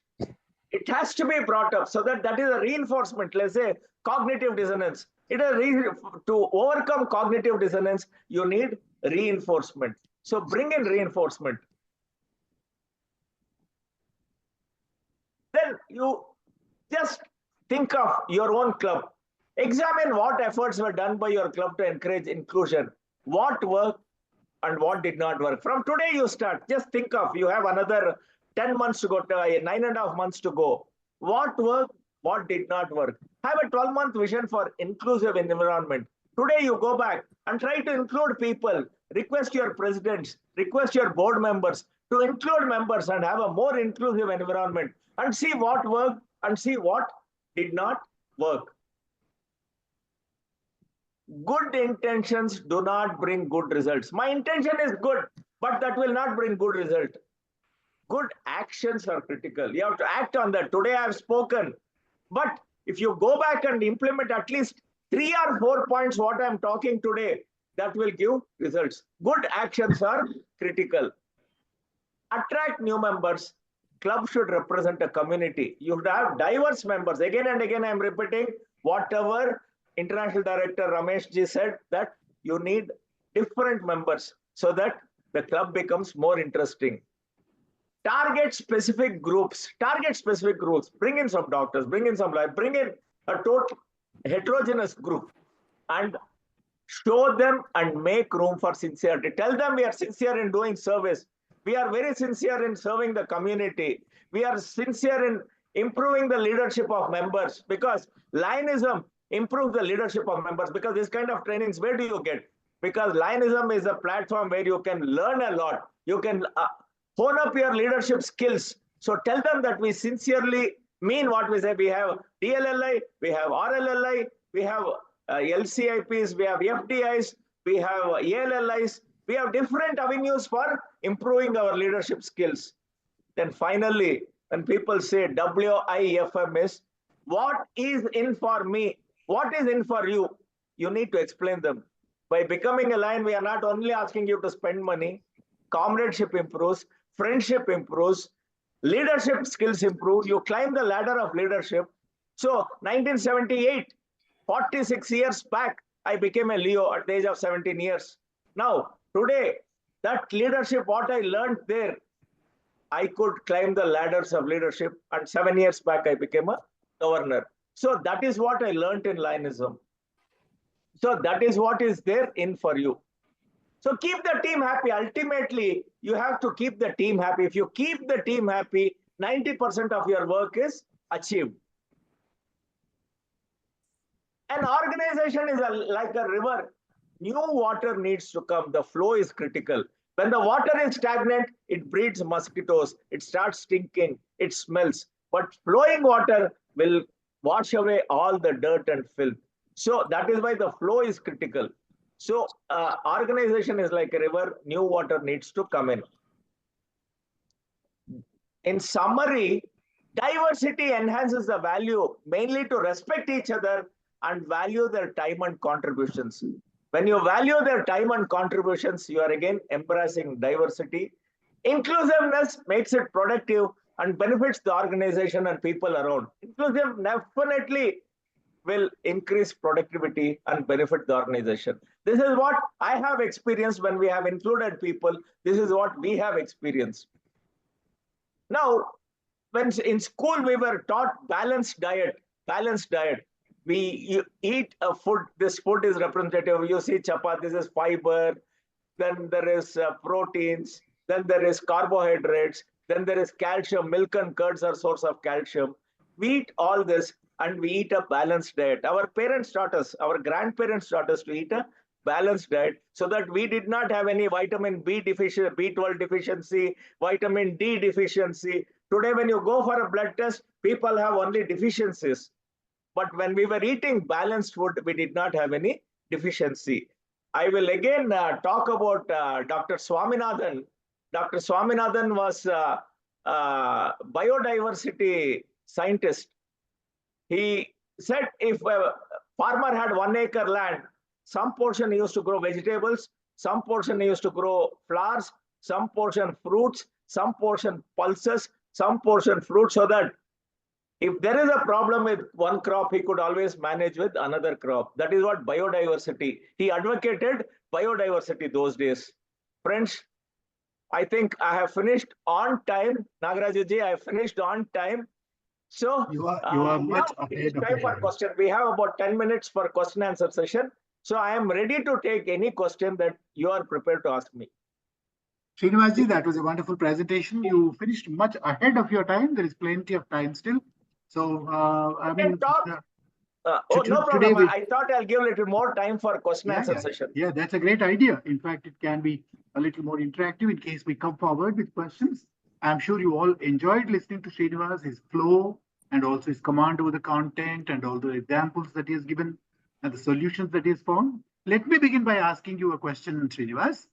it has to be brought up so that is a reinforcement. Let's say cognitive dissonance. To overcome cognitive dissonance, you need reinforcement. So bring in reinforcement. Then you just think of your own club. Examine what efforts were done by your club to encourage inclusion. What worked and what did not work. From today you start. Just think of, you have another 10 months to go, 9.5 months to go. What worked, what did not work. Have a 12-month vision for inclusive environment. Today you go back and try to include people. Request your presidents, request your board members to include members and have a more inclusive environment and see what worked and see what did not work. Good intentions do not bring good results. My intention is good, but that will not bring good result. Good actions are critical. You have to act on that. Today I have spoken, but if you go back and implement at least 3 or 4 points what I am talking today, that will give results. Good actions are critical. Attract new members. Club should represent a community. You should have diverse members. Again and again I am repeating whatever International Director Ramesh ji said, that you need different members so that the club becomes more interesting. Target specific groups. Target specific groups. Bring in some doctors, bring in some life, bring in a total heterogeneous group and show them and make room for sincerity. Tell them we are sincere in doing service. We are very sincere in serving the community. We are sincere in improving the leadership of members, because Lionism improves the leadership of members. Because this kind of trainings, where do you get? Because Lionism is a platform where you can learn a lot. You can hone up your leadership skills. So tell them that we sincerely mean what we say. We have DLLI, we have RLLI, we have LCIPs, we have FDIs, we have ALLIs. We have different avenues for improving our leadership skills. Then finally, when people say WIFM is, what is in for me? What is in for you? You need to explain them. By becoming a Lion, we are not only asking you to spend money. Comradeship improves, friendship improves, leadership skills improve. You climb the ladder of leadership. So 1978, 46 years back, I became a Leo at the age of 17 years. Now, today, that leadership, what I learned there, I could climb the ladders of leadership. And 7 years back, I became a governor. So that is what I learned in Lionism. So that is what is there in for you. So keep the team happy. Ultimately, you have to keep the team happy. If you keep the team happy, 90% of your work is achieved. An organization is like a river. New water needs to come. The flow is critical. When the water is stagnant, it breeds mosquitoes. It starts stinking. It smells. But flowing water will wash away all the dirt and filth. So that is why the flow is critical. So organization is like a river. New water needs to come in. In summary, diversity enhances the value mainly to respect each other and value their time and contributions. When you value their time and contributions, you are again embracing diversity. Inclusiveness makes it productive and benefits the organization and people around. Inclusive definitely will increase productivity and benefit the organization. This is what I have experienced when we have included people. This is what we have experienced. Now, when in school we were taught balanced diet, we eat a food, this food is representative. You see chapati, this is fiber, then there is proteins, then there is carbohydrates, then there is calcium. Milk and curds are source of calcium. We eat all this and we eat a balanced diet. Our parents taught us, our grandparents taught us to eat a balanced diet so that we did not have any vitamin B deficiency, B12 deficiency, vitamin D deficiency. Today, when you go for a blood test, people have only deficiencies. But when we were eating balanced food, we did not have any deficiency. I will again talk about Dr. Swaminathan. Dr. Swaminathan was a biodiversity scientist. He said if a farmer had 1 acre land, some portion he used to grow vegetables, some portion he used to grow flowers, some portion fruits, some portion pulses, some portion fruits, so that if there is a problem with one crop, he could always manage with another crop. That is what biodiversity. He advocated biodiversity those days. Friends, I think I have finished on time. nagaRAJU ji, I have finished on time. So you are much ahead of time for time. question. We have about 10 minutes for question and answer session. So I am ready to take any question that you are prepared to ask me. Srinivas ji, that was a wonderful presentation. You finished much ahead of your time. There is plenty of time still. So, I mean, no problem. I thought I'll give a little more time for question and answer session. Yeah, that's a great idea. In fact, it can be a little more interactive in case we come forward with questions. I'm sure you all enjoyed listening to Srinivas, his flow, and also his command over the content and all the examples that he has given and the solutions that he has found. Let me begin by asking you a question, Srinivas.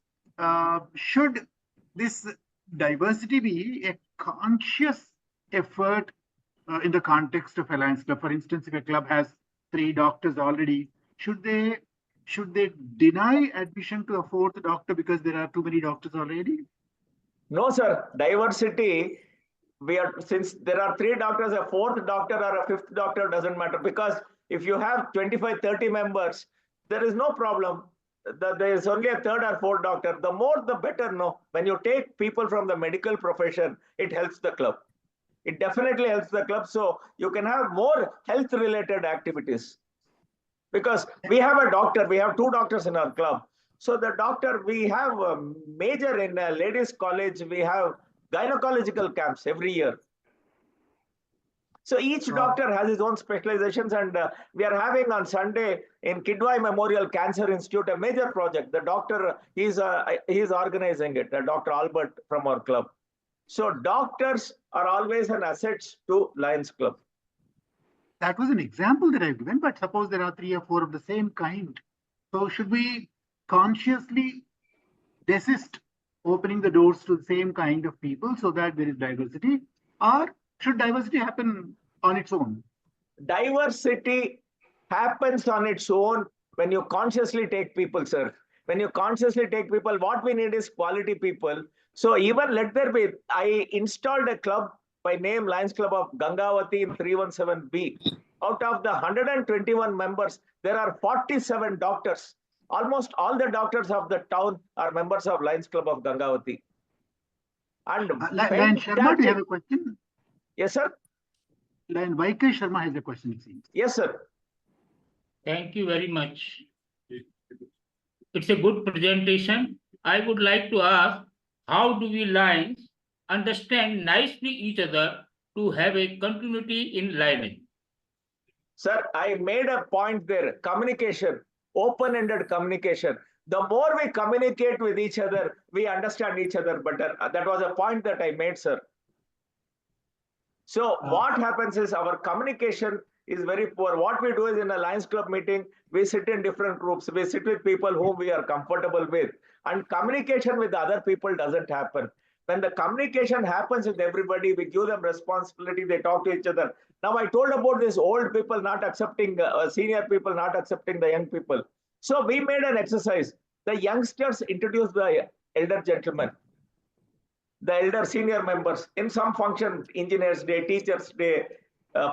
Should this diversity be a conscious effort in the context of Alliance Club? For instance, if a club has 3 doctors already, should they deny admission to a 4th doctor because there are too many doctors already? No, sir. Diversity, since there are 3 doctors, a 4th doctor or a 5th doctor doesn't matter, because if you have 25-30 members, there is no problem. There is only a 3rd or 4th doctor. The more, the better. No, when you take people from the medical profession, it helps the club. It definitely helps the club. So you can have more health-related activities. Because we have a doctor, we have 2 doctors in our club. So the doctor, we have a major in a ladies' college, we have gynecological camps every year. So each doctor has his own specializations, and we are having on Sunday in Kidwai Memorial Cancer Institute a major project. The doctor, he's organizing it, Dr. Albert from our club. So doctors are always an asset to Lions Club. That was an example that I've given, but suppose there are 3 or 4 of the same kind. So should we consciously desist opening the doors to the same kind of people so that there is diversity, or should diversity happen on its own? Diversity happens on its own when you consciously take people, sir. When you consciously take people, what we need is quality people. So even let there be, I installed a club by name Lions Club of Gangavati in 317B. Out of the 121 members, there are 47 doctors. Almost all the doctors of the town are members of Lions Club of Gangavati. And Lion Sharma, do you have a question? Yes, sir. Lion Vaikesh Sharma has a question, it seems. Yes, sir. Thank you very much. It's a good presentation. I would like to ask, how do we lions understand nicely each other to have a continuity in lining? Sir, I made a point there. Communication, open-ended communication. The more we communicate with each other, we understand each other better. That was a point that I made, sir. So what happens is our communication is very poor. What we do is in a Lions Club meeting, we sit in different groups. We sit with people whom we are comfortable with. And communication with other people doesn't happen. When the communication happens with everybody, we give them responsibility, they talk to each other. Now I told about this old people not accepting, senior people not accepting the young people. So we made an exercise. The youngsters introduced the elder gentlemen, the elder senior members in some function, engineers day, teachers day,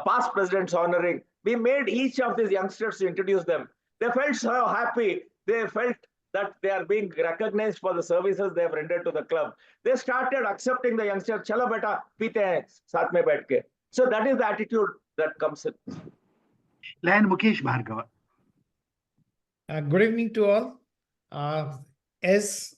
past presidents honoring. We made each of these youngsters to introduce them. They felt so happy. They felt that they are being recognized for the services they have rendered to the club. They started accepting the youngsters. Chalo beta, peete hain, saath mein baith ke. So that is the attitude that comes in. Lion Mukesh Bhargava. Good evening to all. As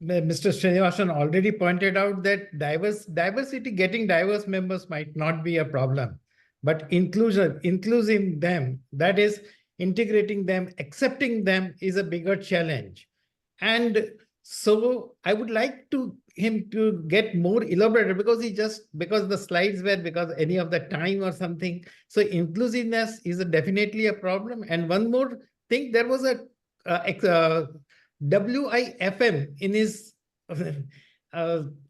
Mr. Srinivasan already pointed out that diversity, getting diverse members might not be a problem, but including them, that is integrating them, accepting them is a bigger challenge. And so I would like him to get more elaborated because because the slides were because any of the time or something. So inclusiveness is definitely a problem. And one more thing, there was a WIFM in his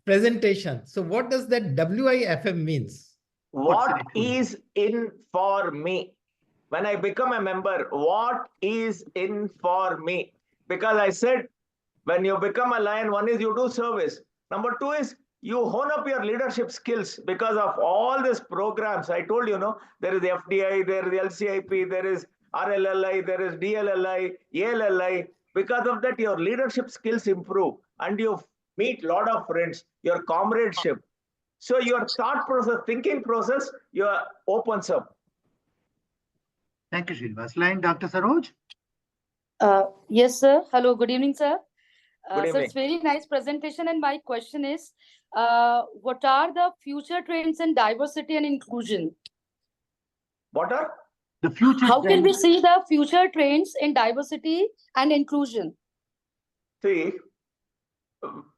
presentation. So what does that WIFM means? What is in for me? When I become a member, what is in for me? Because I said, when you become a lion, one is you do service. Number two is you hone up your leadership skills because of all these programs. I told you, there is FDI, there is LCIP, there is RLLI, there is DLLI, ALLI. Because of that, your leadership skills improve and you meet a lot of friends, your comradeship. So your thought process, thinking process, opens up. Thank you, Srinivas. Lion Dr. Saroj. Yes, sir. Hello, good evening, sir. Good So evening. it's very nice presentation, and my question is, what are the future trends in diversity and inclusion? What are? The future How can we trends. see the future trends in diversity and inclusion? See,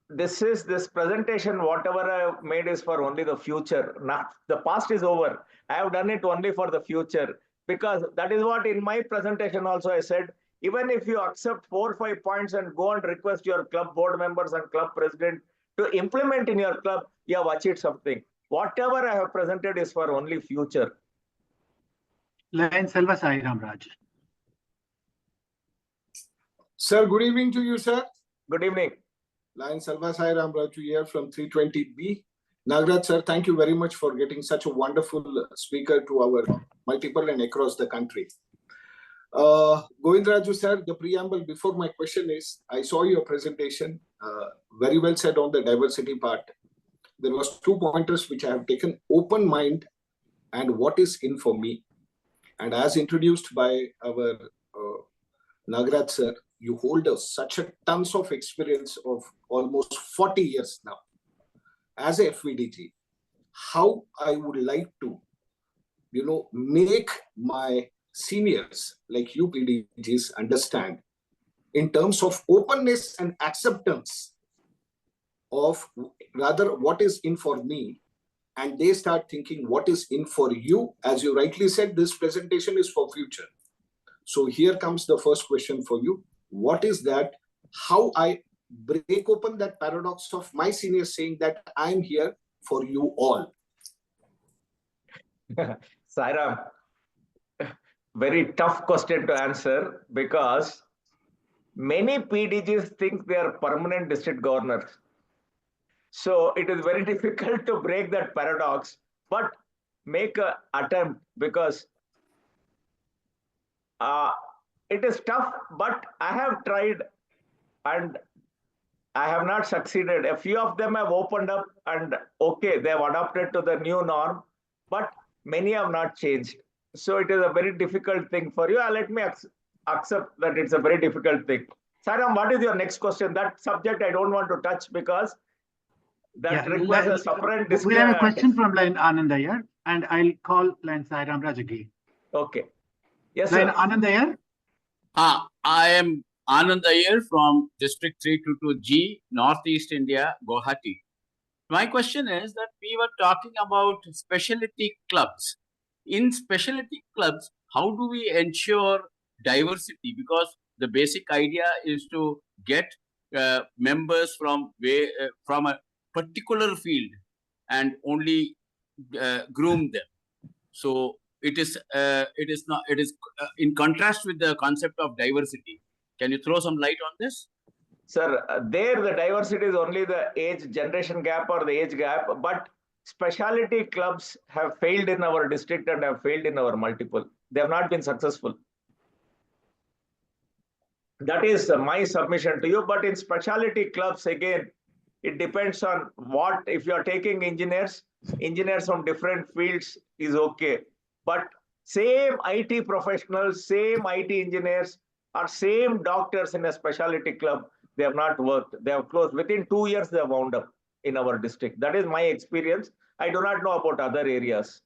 this presentation, whatever I have made is for only the future. Not the past is over. I have done it only for the future because that is what in my presentation also I said. Even if you accept 4 or 5 points and go and request your club board members and club president to implement in your club, you have achieved something. Whatever I have presented is for only future. Lion Selva Sai Raj. Sir, good evening to you, sir. Good evening. Lion Selva Sai Raju here from 320B. nagaRAJU, sir, thank you very much for getting such a wonderful speaker to our multiple and across the country. Govindraju, sir, the preamble before my question is, I saw your presentation, very well said on the diversity part. There was 2 pointers which I have taken: open mind and what is in for me. And as introduced by our nagaRAJU, sir, you hold such a tons of experience of almost 40 years now as a FVDG. How I would like to, make my seniors like you PDGs understand in terms of openness and acceptance of rather what is in for me, and they start thinking what is in for you. As you rightly said, this presentation is for future. So here comes the first question for you. What is that? How I break open that paradox of my seniors saying that I'm here for you all. Sairam, very tough question to answer because many PDGs think they are permanent district governors. So it is very difficult to break that paradox, but make an attempt because it is tough, but I have tried and I have not succeeded. A few of them have opened up and okay, they have adapted to the new norm, but many have not changed. So it is a very difficult thing for you. Let me accept that it's a very difficult thing. Sairam, what is your next question? That subject I don't want to touch because that requires a separate discussion. We have a question from line Anand Iyer, and I'll call line nagaRAJU again. Okay. Yes, line sir. Anand Iyer. I am Anand Iyer from District 322G, Northeast India, Guwahati. My question is that we were talking about specialty clubs. In specialty clubs, how do we ensure diversity? Because the basic idea is to get members from a particular field and only groom them. So it is in contrast with the concept of diversity. Can you throw some light on this? Sir, there the diversity is only the age generation gap or the age gap, but specialty clubs have failed in our district and have failed in our multiple. They have not been successful. That is my submission to you. But in specialty clubs, again, it depends on what, if you are taking engineers from different fields is okay. But same IT professionals, same IT engineers, or same doctors in a specialty club, they have not worked. They have closed. Within 2 years, they have wound up in our district. That is my experience. I do not know about other areas.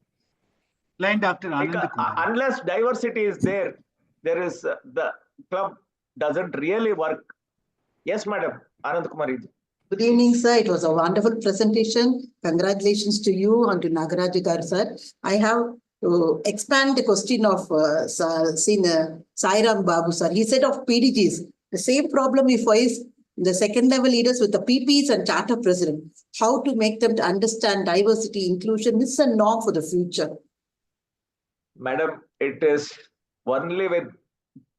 Line Dr. Anand Kumar. Unless diversity is there, is the club doesn't really work. Yes, madam. Anand Kumari. Good evening, sir. It was a wonderful presentation. Congratulations to you and to nagaRAJU gar, sir. I have to expand the question of Sairam Babu, sir. He said of PDGs, the same problem we face the second level leaders with the PPs and charter president. How to make them to understand diversity, inclusion is a norm for the future. Madam, it is only with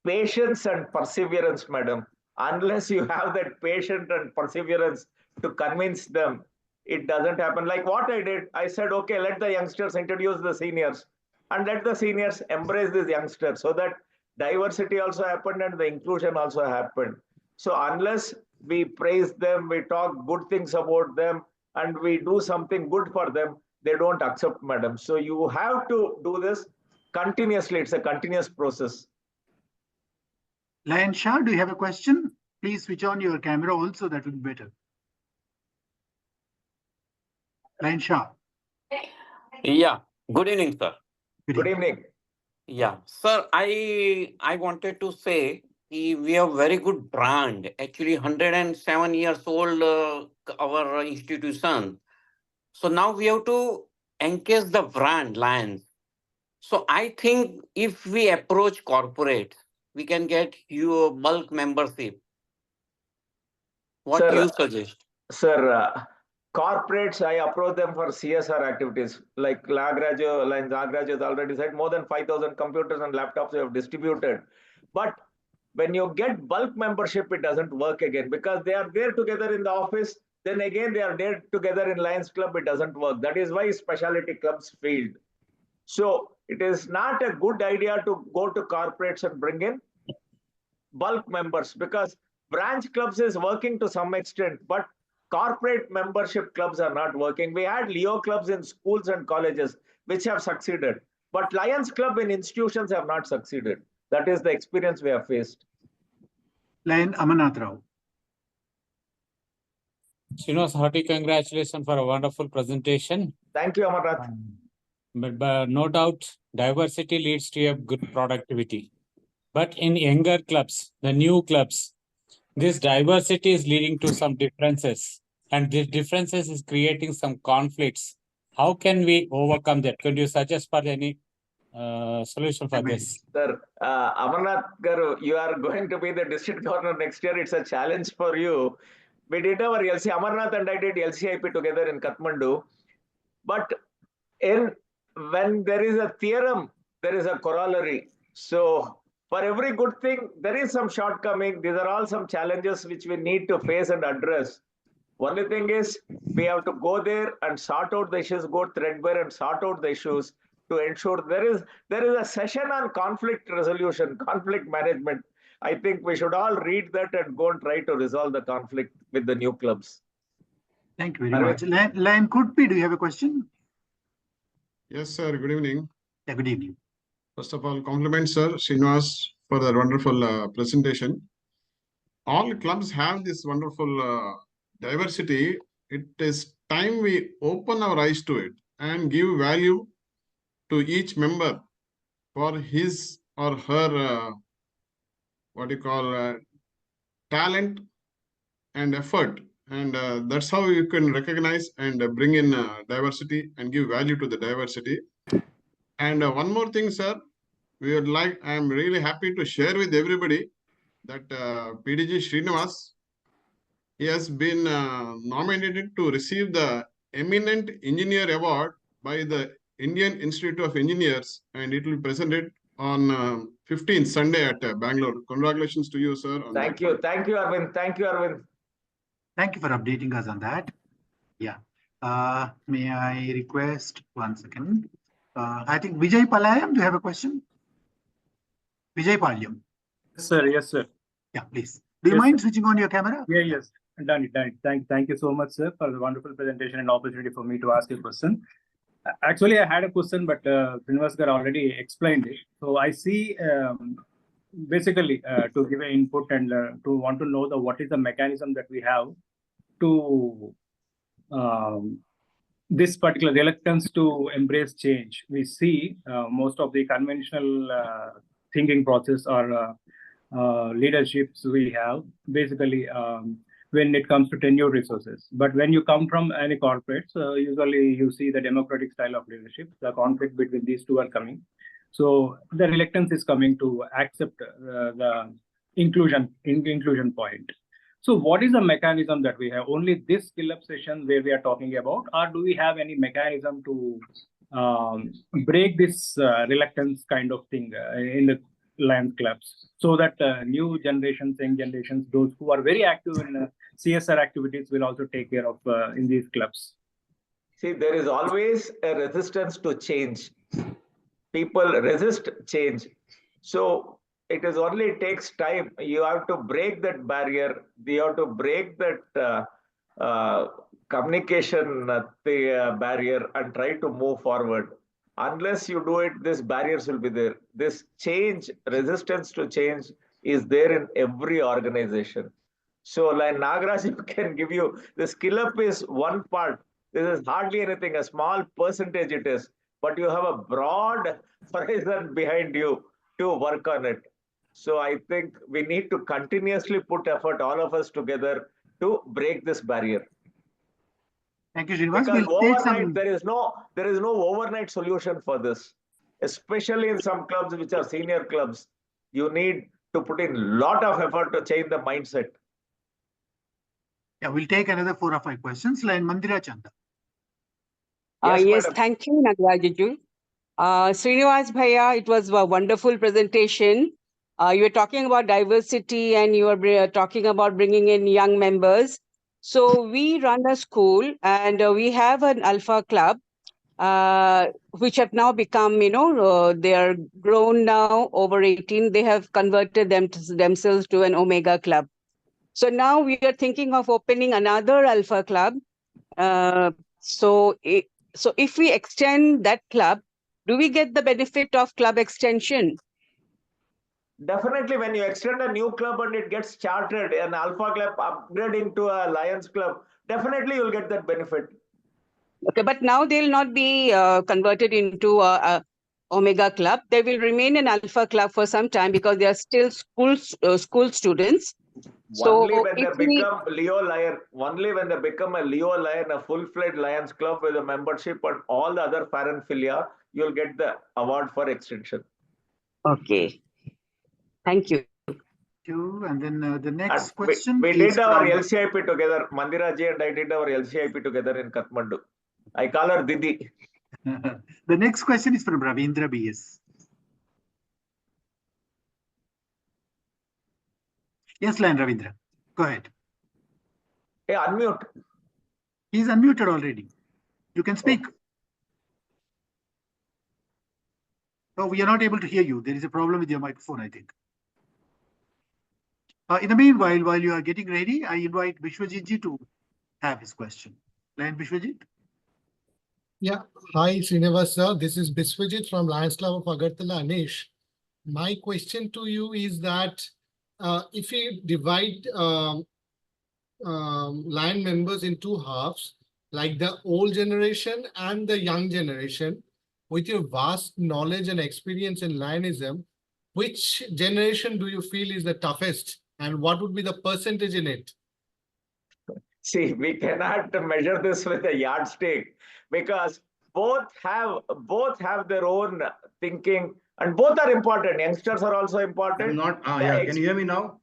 patience and perseverance, madam. Unless you have that patience and perseverance to convince them, it doesn't happen. Like what I did, I said, okay, let the youngsters introduce the seniors and let the seniors embrace these youngsters so that diversity also happened and the inclusion also happened. So unless we praise them, we talk good things about them, and we do something good for them, they don't accept, madam. So you have to do this continuously. It's a continuous process. Lion Shah, do you have a question? Please switch on your camera also, that would be better. Lion Shah. Yeah, good evening, sir. Good evening. Yeah, sir, I wanted to say we have very good brand. Actually, 107 years old, our institution. So now we have to encash the brand Lions. So I think if we approach corporate, we can get you bulk membership. What Sir, do you suggest? Sir, corporates, I approach them for CSR activities. Like nagaRAJU has already said, more than 5,000 computers and laptops we have distributed. But when you get bulk membership, it doesn't work again because they are there together in the office. Then again, they are there together in Lions Club. It doesn't work. That is why specialty clubs failed. So it is not a good idea to go to corporates and bring in bulk members because branch clubs is working to some extent, but corporate membership clubs are not working. We had Leo clubs in schools and colleges, which have succeeded, but Lions Club in institutions have not succeeded. That is the experience we have faced. Lion Amanath Rao. Srinivas, hearty congratulations for a wonderful presentation. Thank you, Amanath. But no doubt, diversity leads to a good productivity. But in younger clubs, the new clubs, this diversity is leading to some differences. And these differences is creating some conflicts. How can we overcome that? Could you suggest for any solution for this? Sir, Amarnath Garu, you are going to be the district governor next year. It's a challenge for you. We did our LC, Amarnath and I did LCIP together in Kathmandu. But when there is a theorem, there is a corollary. So for every good thing, there is some shortcoming. These are all some challenges which we need to face and address. Only thing is, we have to go there and sort out the issues, go threadbare and sort out the issues to ensure there is a session on conflict resolution, conflict management. I think we should all read that and go and try to resolve the conflict with the new clubs. Thank you very much. Lion Kutpi, do you have a question? Yes, sir. Good evening. Yeah, good evening. First of all, compliments, sir, Srinivas, for the wonderful presentation. all clubs have this wonderful diversity. It is time we open our eyes to it and give value to each member for his or her talent and effort. And that's how you can recognize and bring in diversity and give value to the diversity. And one more thing, sir, I am really happy to share with everybody that PDG Srinivas, he has been nominated to receive the Eminent Engineer Award by the Indian Institute of Engineers, and it will be presented on 15th Sunday at Bangalore. Congratulations to you, sir. Thank you, Arvind. Thank you, Arvind. Thank you for updating us on that. Yeah. May I request 1 second? I think Vijay Palayam, do you have a question? Vijay Palayam. Sir, yes, sir. Yeah, please. Do you mind switching on your camera? Yeah, yes. Done it. Thank you so much, sir, for the wonderful presentation and opportunity for me to ask a question. Actually, I had a question, but Srinivas Gar already explained it. So I see, basically, to give an input and to want to know what is the mechanism that we have to this particular reluctance to embrace change. We see most of the conventional thinking process or leaderships we have, basically when it comes to tenure resources. But when you come from any corporate, usually you see the democratic style of leadership, the conflict between these two are coming. So the reluctance is coming to accept the inclusion point. So what is the mechanism that we have? Only this SkillUP session where we are talking about, or do we have any mechanism to break this reluctance kind of thing in the Lions clubs, so that new generations, young generations, those who are very active in CSR activities will also take care of in these clubs? See, there is always a resistance to change. People resist change. So it is only takes time. You have to break that barrier. You have to break that communication barrier and try to move forward. Unless you do it, these barriers will be there. This change, resistance to change is there in every organization. So like nagaRAJU can give you, the SkillUP is one part. This is hardly anything, a small percentage it is, but you have a broad horizon behind you to work on it. So I think we need to continuously put effort, all of us together, to break this barrier. Thank you, Srinivas. Because We'll take overnight, there is no overnight solution for this. Especially in some clubs which are senior clubs, you need to put in a lot of effort to change the mindset. Yeah, we'll take another 4 or 5 questions. Line Mandira Chanda. Yes, thank you, nagaRAJU. Srinivas Bhaiya, it was a wonderful presentation. You were talking about diversity and you were talking about bringing in young members. So we run a school and we have an Alpha Club, which have now become, they are grown now over 18. They have converted themselves to an Omega Club. So now we are thinking of opening another Alpha Club. So if we extend that club, do we get the benefit of club extension? Definitely, when you extend a new club and it gets chartered, an Alpha Club upgrading to a Lions Club, definitely you'll get that benefit. Okay, but now they'll not be converted into a Omega Club. They will remain an Alpha Club for some time because they are still school students. Only when they become Leo Lion, only when they become a Leo Lion, a full-fledged Lions Club with a membership and all the other paraphernalia, you'll get the award for extension. Okay. Thank you. And then the next question. We did our LCIP together. Mandira ji and I did our LCIP together in Kathmandu. I call her Didi. The next question is from Ravindra BS. Yes, line Ravindra. Go ahead. Hey, unmute. He's unmuted already. You can speak. Oh, we are not able to hear you. There is a problem with your microphone, I think. In the meanwhile, while you are getting ready, I invite Vishwajit ji to have his question. Line Vishwajit. Yeah. Hi, Srinivas sir. This is Biswajit from Lions Club of Agartala, Anish. My question to you is that if we divide Lion members in two halves, like the old generation and the young generation, with your vast knowledge and experience in Lionism, which generation do you feel is the toughest, and what would be the percentage in it? See, we cannot measure this with a yardstick because both have their own thinking and both are important. Youngsters are also important. I'm not. The Yeah, ex- can you hear me now?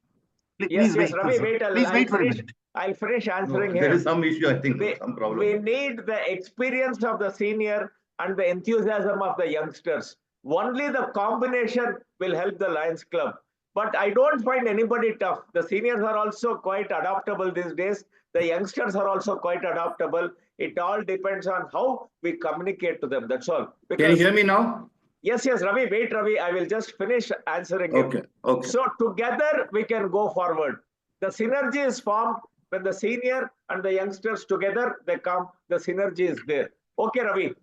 Yes, yes, wait, Ravi, wait. Please wait for a minute. I'll finish answering There him. is some issue, I think, some We problem. need the experience of the senior and the enthusiasm of the youngsters. Only the combination will help the Lions Club. But I don't find anybody tough. The seniors are also quite adaptable these days. The youngsters are also quite adaptable. It all depends on how we communicate to them. That's all. Can you hear me now? Yes, yes, Ravi. Wait, Ravi. I will just finish answering him. Okay, okay. So together we can go forward. The synergy is formed when the senior and the youngsters together they come. The synergy is there. Okay, Ravi.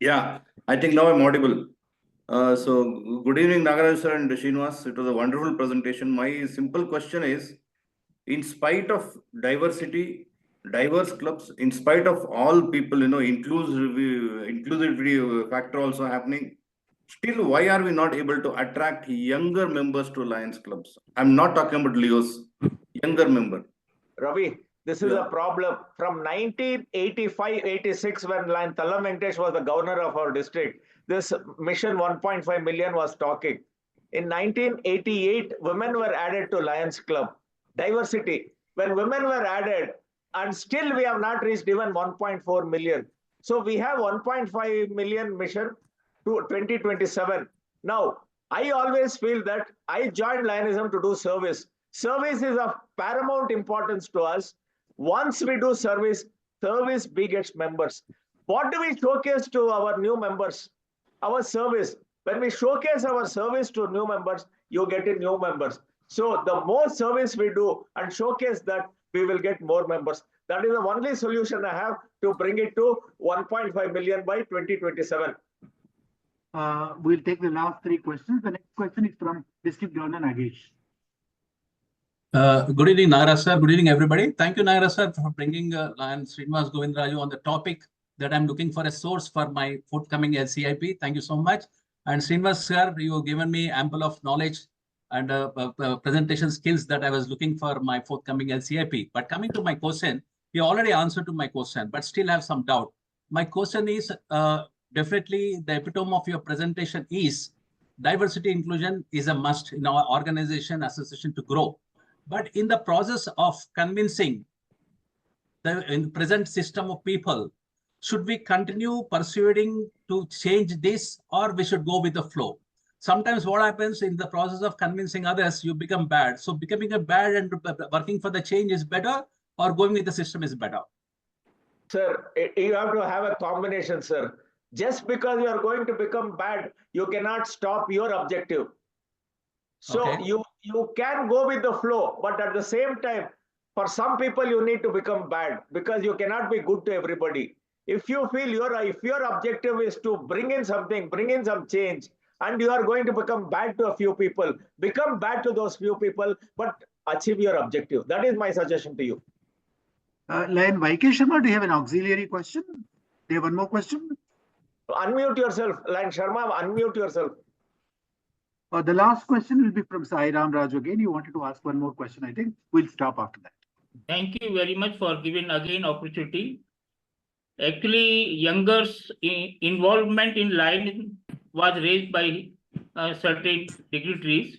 Yeah, I think now I'm audible. So good evening, nagaRAJU sir and Srinivas. It was a wonderful presentation. My simple question is, in spite of diversity, diverse clubs, in spite of all people, inclusivity factor also happening, still, why are we not able to attract younger members to Lions clubs? I'm not talking about Leos, younger member. Ravi, this is a problem. From 1985-86, when Lion Thala Venkatesh was the governor of our district, this mission 1.5 million was talking. In 1988, women were added to Lions Club. Diversity. When women were added, and still we have not reached even 1.4 million. So we have 1.5 million mission to 2027. Now, I always feel that I joined Lionism to do service. Service is of paramount importance to us. Once we do service, service begets members. What do we showcase to our new members? Our service. When we showcase our service to new members, you get in new members. So the more service we do and showcase that, we will get more members. That is the only solution I have to bring it to 1.5 million by 2027. We'll take the last three questions. The next question is from District Governor Nagesh. Good evening, nagaRAJU sir. Good evening, everybody. Thank you, nagaRAJU sir, for bringing Lion Srinivas Govindraju on the topic that I'm looking for a source for my forthcoming LCIP. Thank you so much. And Srinivas sir, you have given me ample of knowledge and presentation skills that I was looking for my forthcoming LCIP. But coming to my question, you already answered to my question, but still have some doubt. My question is, definitely the epitome of your presentation is diversity inclusion is a must in our organization, association to grow. But in the process of convincing in the present system of people, should we continue persuading to change this, or we should go with the flow? Sometimes what happens in the process of convincing others, you become bad. So becoming a bad and working for the change is better, or going with the system is better? Sir, you have to have a combination, sir. Just because you are going to become bad, you cannot stop your objective. So Okay. you can go with the flow, but at the same time, for some people, you need to become bad because you cannot be good to everybody. If you feel if your objective is to bring in something, bring in some change, and you are going to become bad to a few people, become bad to those few people, but achieve your objective. That is my suggestion to you. Lion Vaikesh Sharma, do you have an auxiliary question? Do you have one more question? Unmute yourself. Lion Sharma, unmute yourself. The last question will be from Sai Ram Raju again. You wanted to ask one more question, I think. We'll stop after that. Thank you very much for giving again opportunity. Actually, youngers' involvement in line was raised by certain dignitaries.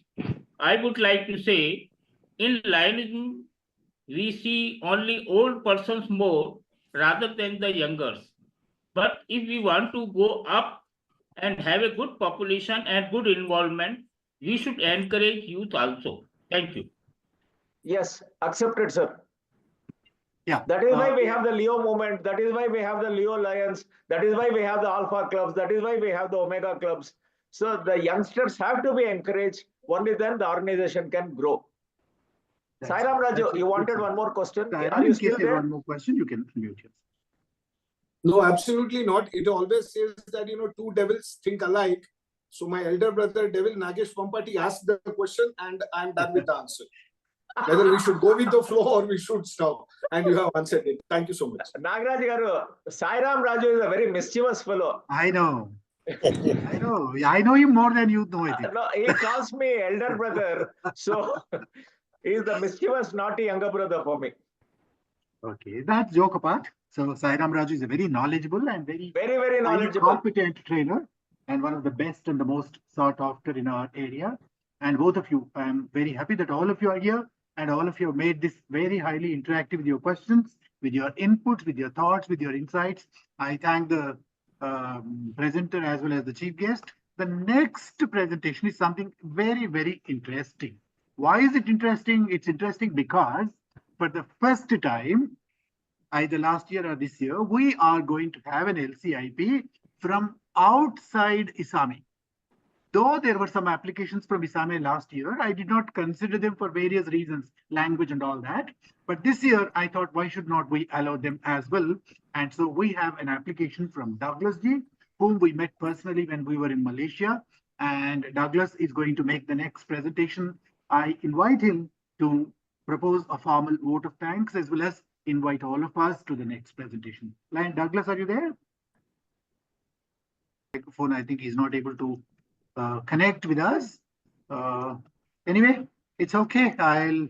I would like to say, in Lionism, we see only old persons more rather than the youngers. But if we want to go up and have a good population and good involvement, we should encourage youth also. Thank you. Yes, accepted, sir. Yeah. That is why we have the Leo movement. That is why we have the Leo Lions. That is why we have the Alpha clubs. That is why we have the Omega clubs. So the youngsters have to be encouraged. Only then the organization can grow. Sai Ram Raju, you wanted one more question? Are you still there? One more question, you can unmute yourself. No, absolutely not. It always says that, two devils think alike. So my elder brother, Devil Nagesh Pampati, asked the question and I'm done with the answer. Whether we should go with the flow or we should stop. And you have answered it. Thank you so much. nagaRAJU garu, Sairam Raju is a very mischievous fellow. I know. I know. I know him more than you know, I think. No, he calls me elder brother. So he's the mischievous, naughty younger brother for me. Okay, that's joke apart. So Sairam Raju is a very knowledgeable and very very knowledgeable, competent trainer, and one of the best and the most sought after in our area. And both of you, I'm very happy that all of you are here and all of you have made this very highly interactive with your questions, with your input, with your thoughts, with your insights. I thank the presenter as well as the chief guest. The next presentation is something very interesting. Why is it interesting? It's interesting because for the first time, either last year or this year, we are going to have an LCIP from outside ISAME. Though there were some applications from ISAME last year, I did not consider them for various reasons, language and all that. But this year, I thought, why should not we allow them as well? And so we have an application from Douglas G, whom we met personally when we were in Malaysia. And Douglas is going to make the next presentation. I invite him to propose a formal vote of thanks as well as invite all of us to the next presentation. Lion Douglas, are you there? Microphone, I think he's not able to connect with us. Anyway, it's okay. I'll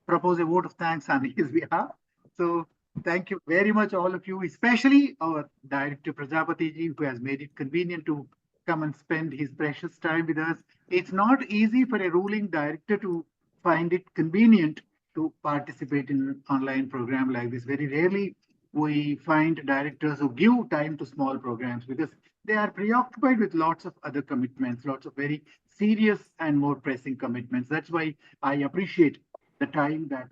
propose a vote of thanks on his behalf. So thank you very much, all of you, especially our Director Prajapati ji, who has made it convenient to come and spend his precious time with us. It's not easy for a ruling director to find it convenient to participate in an online program like this. Very rarely we find directors who give time to small programs because they are preoccupied with lots of other commitments, lots of very serious and more pressing commitments. That's why I appreciate the time that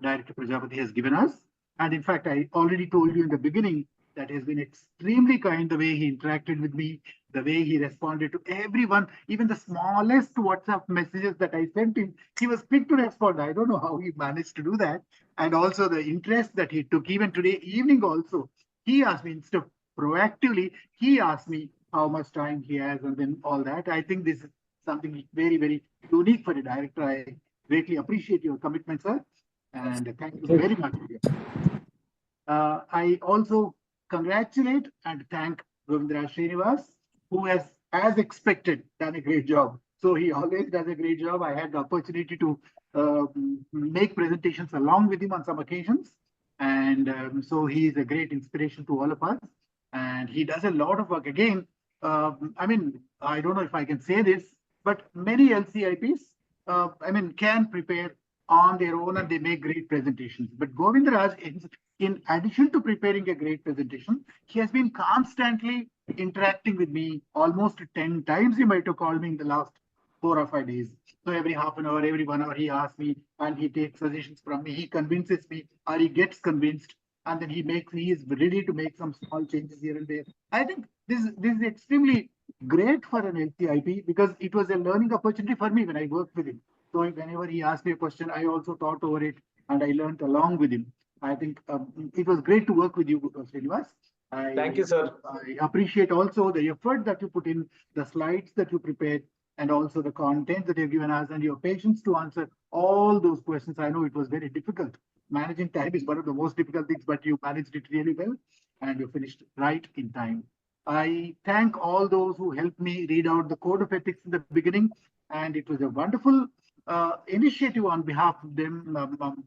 Director Prajapati has given us. And in fact, I already told you in the beginning that he has been extremely kind, the way he interacted with me, the way he responded to everyone, even the smallest WhatsApp messages that I sent him, he was quick to respond. I don't know how he managed to do that. And also the interest that he took, even today evening also, he asked me, instead of proactively, he asked me how much time he has and then all that. I think this is something very unique for a director. I greatly appreciate your commitment, sir. And thank you very much. I also congratulate and thank Govindraj Srinivas, who has, as expected, done a great job. So he always does a great job. I had the opportunity to make presentations along with him on some occasions. And so he is a great inspiration to all of us. And he does a lot of work. Again, I mean, I don't know if I can say this, but many LCIPs, can prepare on their own and they make great presentations. But Govindraj, in addition to preparing a great presentation, he has been constantly interacting with me almost 10 times. He might have called me in the last 4 or 5 days. So every half an hour, every 1 hour, he asks me and he takes suggestions from me. He convinces me or he gets convinced. And then he is ready to make some small changes here and there. I think this is extremely great for an LCIP because it was a learning opportunity for me when I worked with him. So whenever he asked me a question, I also thought over it and I learned along with him. I think it was great to work with you, Srinivas. Thank you, sir. I appreciate also the effort that you put in, the slides that you prepared, and also the content that you've given us and your patience to answer all those questions. I know it was very difficult. Managing time is one of the most difficult things, but you managed it really well and you finished right in time. I thank all those who helped me read out the code of ethics in the beginning, and it was a wonderful initiative on behalf of them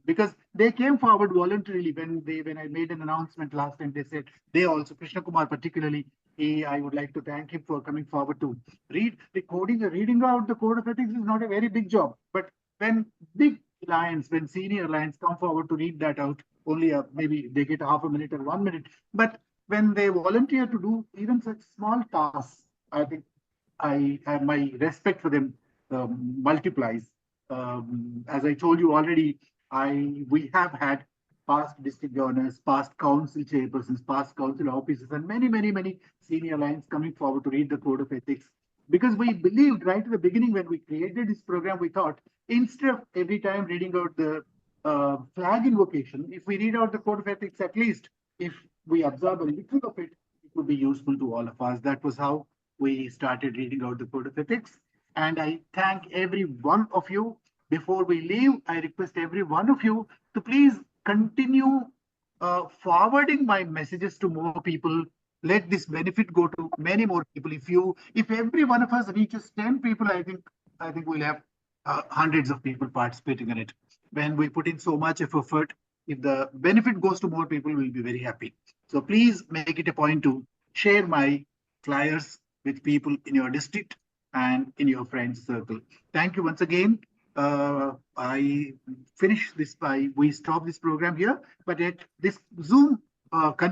because they came forward voluntarily when I made an announcement last time. They said they also, Krishna Kumar particularly, I would like to thank him for coming forward to read the coding. Reading out the code of ethics is not a very big job, but when big lions, when senior lions come forward to read that out, only maybe they get half a minute or 1 minute. But when they volunteer to do even such small tasks, I think I have my respect for them multiplies. As I told you already, we have had past district governors, past council chairpersons, past council officers, and many senior lions coming forward to read the code of ethics. Because we believed right at the beginning when we created this program, we thought instead of every time reading out the flag invocation, if we read out the code of ethics, at least if we observe a little of it, it would be useful to all of us. That was how we started reading out the code of ethics. And I thank every one of you. Before we leave, I request every one of you to please continue forwarding my messages to more people. Let this benefit go to many more people. If every one of us reaches 10 people, I think we'll have hundreds of people participating in it. When we put in so much of effort, if the benefit goes to more people, we'll be very happy. So please make it a point to share my flyers with people in your district and in your friends circle. Thank you once again. I finish this we stop this program here, but at this Zoom continue.